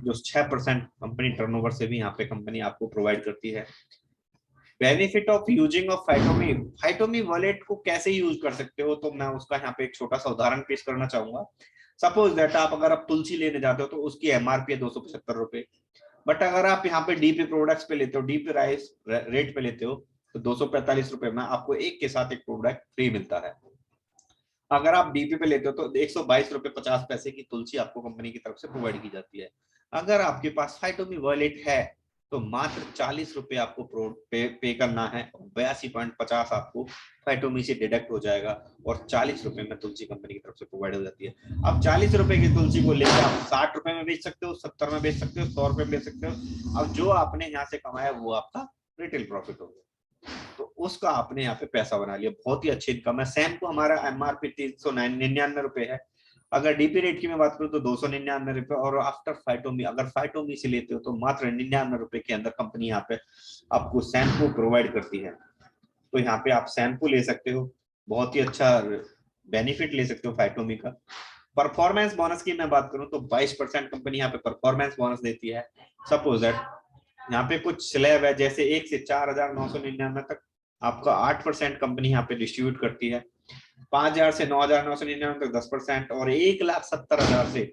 जो 6% कंपनी टर्नओवर से भी यहाँ पे कंपनी आपको प्रोवाइड करती है। बेनिफिट ऑफ यूजिंग ऑफ फाइटोमी, फाइटोमी वॉलेट को कैसे यूज कर सकते हो, तो मैं उसका यहाँ पे एक छोटा सा उदाहरण पेश करना चाहूंगा। सपोज दैट आप तुलसी लेने जाते हो तो उसकी एमआरपी है 275 रुपए, बट अगर आप यहाँ पे डीपी प्रोडक्ट्स पे लेते हो, डीपी राइस रेट पे लेते हो तो 245 रुपए में आपको एक के साथ एक प्रोडक्ट फ्री मिलता है। अगर आप डीपी पे लेते हो तो 122 रुपए 50 पैसे की तुलसी आपको कंपनी की तरफ से प्रोवाइड की जाती है। अगर आपके पास फाइटोमी वॉलेट है तो मात्र 40 रुपए आपको पे करना है, 82.50 आपको फाइटोमी से डिडक्ट हो जाएगा और 40 रुपए में तुलसी कंपनी की तरफ से प्रोवाइड हो जाती है। अब 40 रुपए की तुलसी को लेकर आप 60 रुपए में बेच सकते हो, 70 में बेच सकते हो, 100 रुपए में बेच सकते हो। अब जो आपने यहाँ से कमाया वो आपका रिटेल प्रॉफिट हो गया, तो उसका आपने यहाँ पे पैसा बना लिया। बहुत ही अच्छी इनकम है। शैम्पू हमारा एमआरपी 399 रुपए है, अगर डीपी रेट की मैं बात करूं तो 299 रुपए और आफ्टर फाइटोमी अगर फाइटोमी से लेते हो तो मात्र 99 रुपए के अंदर कंपनी यहाँ पे आपको शैम्पू प्रोवाइड करती है। तो यहाँ पे आप शैम्पू ले सकते हो, बहुत ही अच्छा बेनिफिट ले सकते हो फाइटोमी का। परफॉर्मेंस बोनस की मैं बात करूं तो 22% कंपनी यहाँ पे परफॉर्मेंस बोनस देती है। सपोज दैट यहाँ पे कुछ स्लैब है, जैसे 1 से 4,999 तक आपका 8% कंपनी यहाँ पे डिस्ट्रीब्यूट करती है, 5,000 से 9,999 तक 10% और 1,70,000 से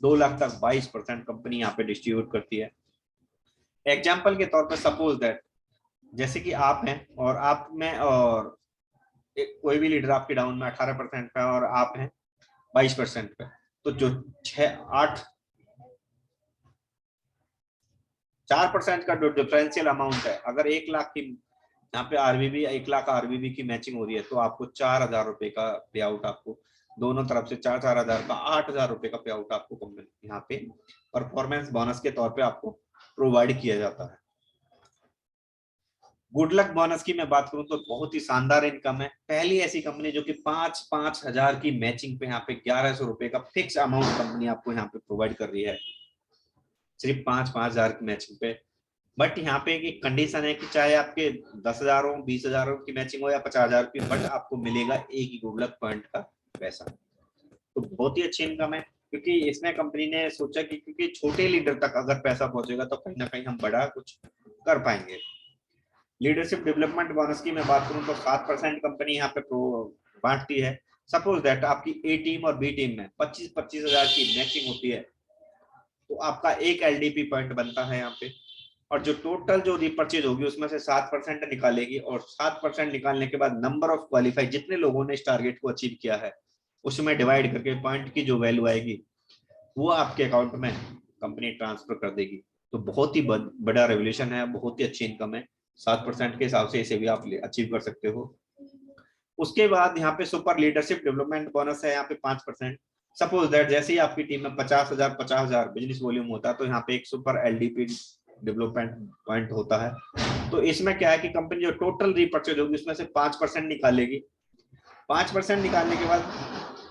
2 लाख तक 22% कंपनी यहाँ पे डिस्ट्रीब्यूट करती है। एग्जाम्पल के तौर पर सपोज दैट जैसे कि आप हैं और आप में और कोई भी लीडर आपके डाउन में 18% पे और आप हैं 22% पे, तो जो 4% का जो डिफरेंशियल अमाउंट है, अगर 1 लाख की यहाँ पे आरबीबी 1 लाख आरबीबी की मैचिंग हो रही है तो आपको 4,000 रुपए का पे आउट, आपको दोनों तरफ से 4,000 का 8,000 रुपए का पे आउट आपको कंपनी यहाँ पे परफॉर्मेंस बोनस के तौर पे आपको प्रोवाइड किया जाता है। गुड लक बोनस की मैं बात करूं तो बहुत ही शानदार इनकम है। पहली ऐसी कंपनी जो कि 5,000 की मैचिंग पे यहाँ पे 1,100 रुपए का फिक्स अमाउंट कंपनी आपको यहाँ पे प्रोवाइड कर रही है, सिर्फ 5,000 की मैचिंग पे। बट यहाँ पे एक कंडीशन है कि चाहे आपके 10,000 हो, 20,000 की मैचिंग हो या 50,000 की, बट आपको मिलेगा एक ही गुड लक पॉइंट का पैसा। तो बहुत ही अच्छी इनकम है, क्योंकि इसमें कंपनी ने सोचा कि क्योंकि छोटे लीडर तक अगर पैसा पहुंचेगा तो कहीं ना कहीं हम बड़ा कुछ कर पाएंगे। लीडरशिप डेवलपमेंट बोनस की मैं बात करूं तो 7% कंपनी यहाँ पे बांटती है। सपोज दैट आपकी ए टीम और बी टीम में 25-25 हजार की मैचिंग होती है तो आपका एक एलडीपी पॉइंट बनता है यहाँ पे, और जो टोटल जो रीपर्चेज होगी उसमें से 7% निकालेगी और 7% निकालने के बाद नंबर ऑफ क्वालिफाई जितने लोगों ने इस टारगेट को अचीव किया है उसमें डिवाइड करके पॉइंट की जो वैल्यू आएगी वो आपके अकाउंट में कंपनी ट्रांसफर कर देगी। तो बहुत ही बड़ा रेवोल्यूशन है, बहुत ही अच्छी इनकम है। 7% के हिसाब से इसे भी आप अचीव कर सकते हो। उसके बाद यहाँ पे सुपर लीडरशिप डेवलपमेंट बोनस है यहाँ पे 5%। सपोज दैट जैसे ही आपकी टीम में 50,000 बिजनेस वॉल्यूम होता है तो यहाँ पे एक सुपर एलडीपी डेवलपमेंट पॉइंट होता है। तो इसमें क्या है कि कंपनी जो टोटल रीपर्चेज होगी उसमें से 5% निकालेगी। 5% निकालने के बाद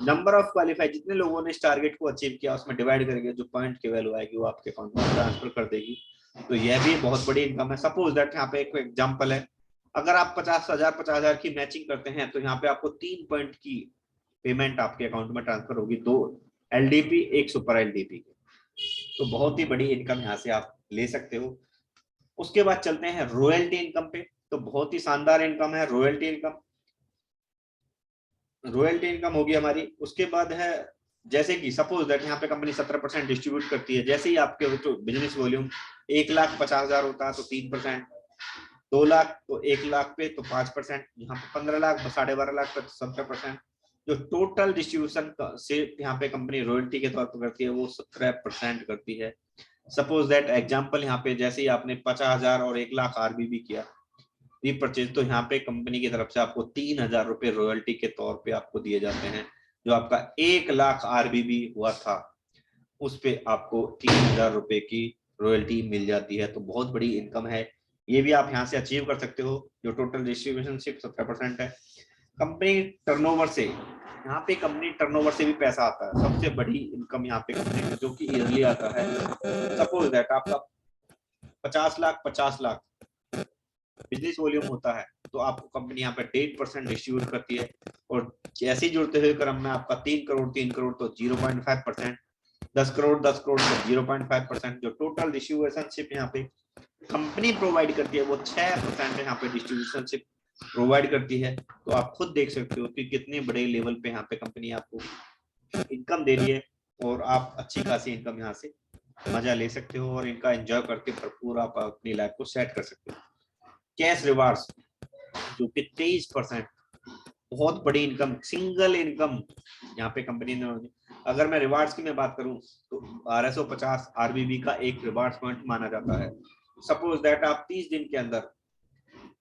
नंबर ऑफ क्वालिफाई जितने लोगों ने इस टारगेट को अचीव किया उसमें डिवाइड करके जो पॉइंट की वैल्यू आएगी वो आपके अकाउंट में ट्रांसफर कर देगी। तो यह भी बहुत बड़ी इनकम है। सपोज दैट यहाँ पे एक एग्जांपल है, अगर आप 50,000 की मैचिंग करते हैं तो यहाँ पे आपको 3 पॉइंट की पेमेंट आपके अकाउंट में ट्रांसफर होगी, 2 एलडीपी 1 सुपर एलडीपी। तो बहुत ही बड़ी इनकम यहाँ से आप ले सकते हो। उसके बाद चलते हैं रॉयल्टी इनकम पे। तो बहुत ही शानदार इनकम है रॉयल्टी इनकम। रॉयल्टी इनकम होगी हमारी। उसके बाद है जैसे कि सपोज दैट यहाँ पे कंपनी 17% डिस्ट्रीब्यूट करती है। जैसे ही आपके जो बिजनेस वॉल्यूम 1,50,000 होता है तो 3%, 2 लाख तो 1 लाख पे तो 5%, यहाँ पे 15 लाख 12.5 लाख पे तो 17%। जो टोटल डिस्ट्रीब्यूशन से यहाँ पे कंपनी रॉयल्टी के तौर पर करती है वो 17% करती है। सपोज दैट एग्जांपल यहाँ पे जैसे ही आपने 50,000 और 1,00,000 आरबीबी किया रीपरचेज, तो यहाँ पे कंपनी की तरफ से आपको 3,000 रुपए रॉयल्टी के तौर पे आपको दिए जाते हैं। जो आपका 1,00,000 आरबीबी हुआ था उस पे आपको 3,000 रुपए की रॉयल्टी मिल जाती है। तो बहुत बड़ी इनकम है, ये भी आप यहाँ से अचीव कर सकते हो। जो टोटल डिस्ट्रीब्यूशन सिर्फ 17% है। कंपनी टर्नओवर से, यहाँ पे कंपनी टर्नओवर से भी पैसा आता है। सबसे बड़ी इनकम यहाँ पे कंपनी में जो कि ईयरली आता है। सपोज दैट आपका 50 लाख बिजनेस वॉल्यूम होता है, तो आपको कंपनी यहाँ पे 8% डिस्ट्रीब्यूट करती है। और जैसे जुड़ते हुए क्रम में आपका 3 करोड़ तो 0.5%, 10 करोड़ तो 0.5%। जो टोटल डिस्ट्रीब्यूशनशिप यहाँ पे कंपनी प्रोवाइड करती है वो 6% यहाँ पे डिस्ट्रीब्यूशनशिप प्रोवाइड करती है। तो आप खुद देख सकते हो कि कितने बड़े लेवल पे यहाँ पे कंपनी आपको इनकम दे रही है, और आप अच्छी खासी इनकम यहाँ से मजा ले सकते हो और इनका एंजॉय करके भरपूर आप अपनी लाइफ को सेट कर सकते हो। कैश रिवार्ड्स जो कि 23%, बहुत बड़ी इनकम, सिंगल इनकम यहाँ पे कंपनी ने। अगर मैं रिवार्ड्स की मैं बात करूं तो 1250 आरबीबी का एक रिवार्ड्स पॉइंट माना जाता है। सपोज दैट आप 30 दिन के अंदर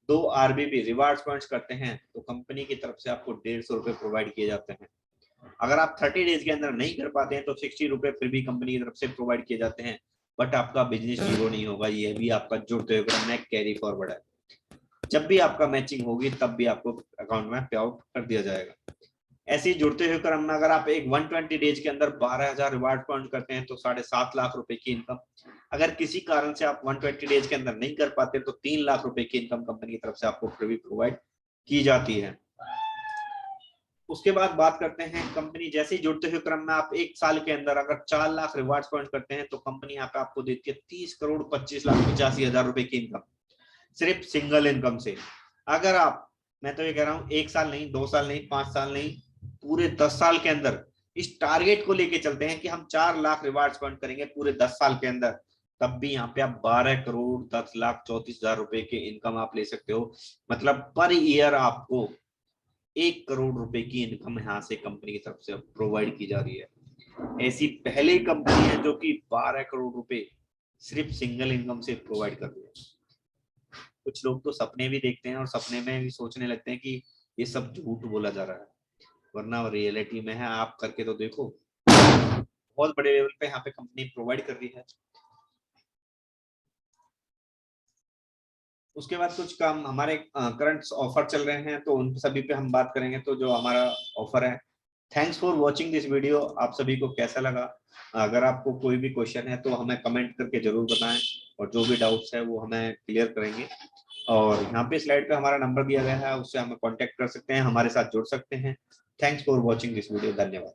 2 आरबीबी रिवार्ड्स पॉइंट्स करते हैं तो कंपनी की तरफ से आपको 150 रुपए प्रोवाइड किए जाते हैं। अगर आप 30 डेज के अंदर नहीं कर पाते हैं तो 60 रुपए फिर भी कंपनी की तरफ से प्रोवाइड किए जाते हैं। बट आपका बिजनेस जीरो नहीं होगा, ये भी आपका जुड़ते हुए क्रम में कैरी फॉरवर्ड है। जब भी आपका मैचिंग होगी तब भी आपको अकाउंट में पे आउट कर दिया जाएगा। ऐसे ही जुड़ते हुए क्रम में अगर आप एक 120 डेज के अंदर 12,000 रिवार्ड पॉइंट करते हैं तो 7.5 लाख रुपए की इनकम। अगर किसी कारण से आप 120 डेज के अंदर नहीं कर पाते तो 3 लाख रुपए की इनकम कंपनी की तरफ से आपको फ्री प्रोवाइड की जाती है। उसके बाद बात करते हैं कंपनी जैसे ही जुड़ते हुए क्रम में आप 1 साल के अंदर अगर 4 लाख रिवार्ड पॉइंट करते हैं तो कंपनी यहाँ पे आपको देती है 30,25,85,000 रुपए की इनकम, सिर्फ सिंगल इनकम से। अगर आप, मैं तो ये कह रहा हूँ 1 साल नहीं, 2 साल नहीं, 5 साल नहीं, पूरे 10 साल के अंदर इस टारगेट को लेके चलते हैं कि हम 4 लाख रिवार्ड पॉइंट करेंगे पूरे 10 साल के अंदर, तब भी यहाँ पे आप 12,10,34,000 रुपए के इनकम आप ले सकते हो। मतलब पर ईयर आपको 1 करोड़ रुपए की इनकम यहाँ से कंपनी की तरफ से प्रोवाइड की जा रही है। ऐसी पहली कंपनी है जो कि 12 करोड़ रुपए सिर्फ सिंगल इनकम से प्रोवाइड कर रही है। कुछ लोग तो सपने भी देखते हैं और सपने में भी सोचने लगते हैं कि ये सब झूठ बोला जा रहा है, वरना रियलिटी में है। आप करके तो देखो, बहुत बड़े लेवल पे यहाँ पे कंपनी प्रोवाइड कर रही है। उसके बाद कुछ काम हमारे करंट ऑफर चल रहे हैं तो उन सभी पे हम बात करेंगे। तो जो हमारा ऑफर है, thanks for watching this video. आप सभी को कैसा लगा? अगर आपको कोई भी क्वेश्चन है तो हमें कमेंट करके जरूर बताएं, और जो भी डाउट्स है वो हमें क्लियर करेंगे। और यहाँ पे स्लाइड पे हमारा नंबर दिया गया है, उससे हमें कांटेक्ट कर सकते हैं, हमारे साथ जुड़ सकते हैं। Thanks for watching this video. धन्यवाद।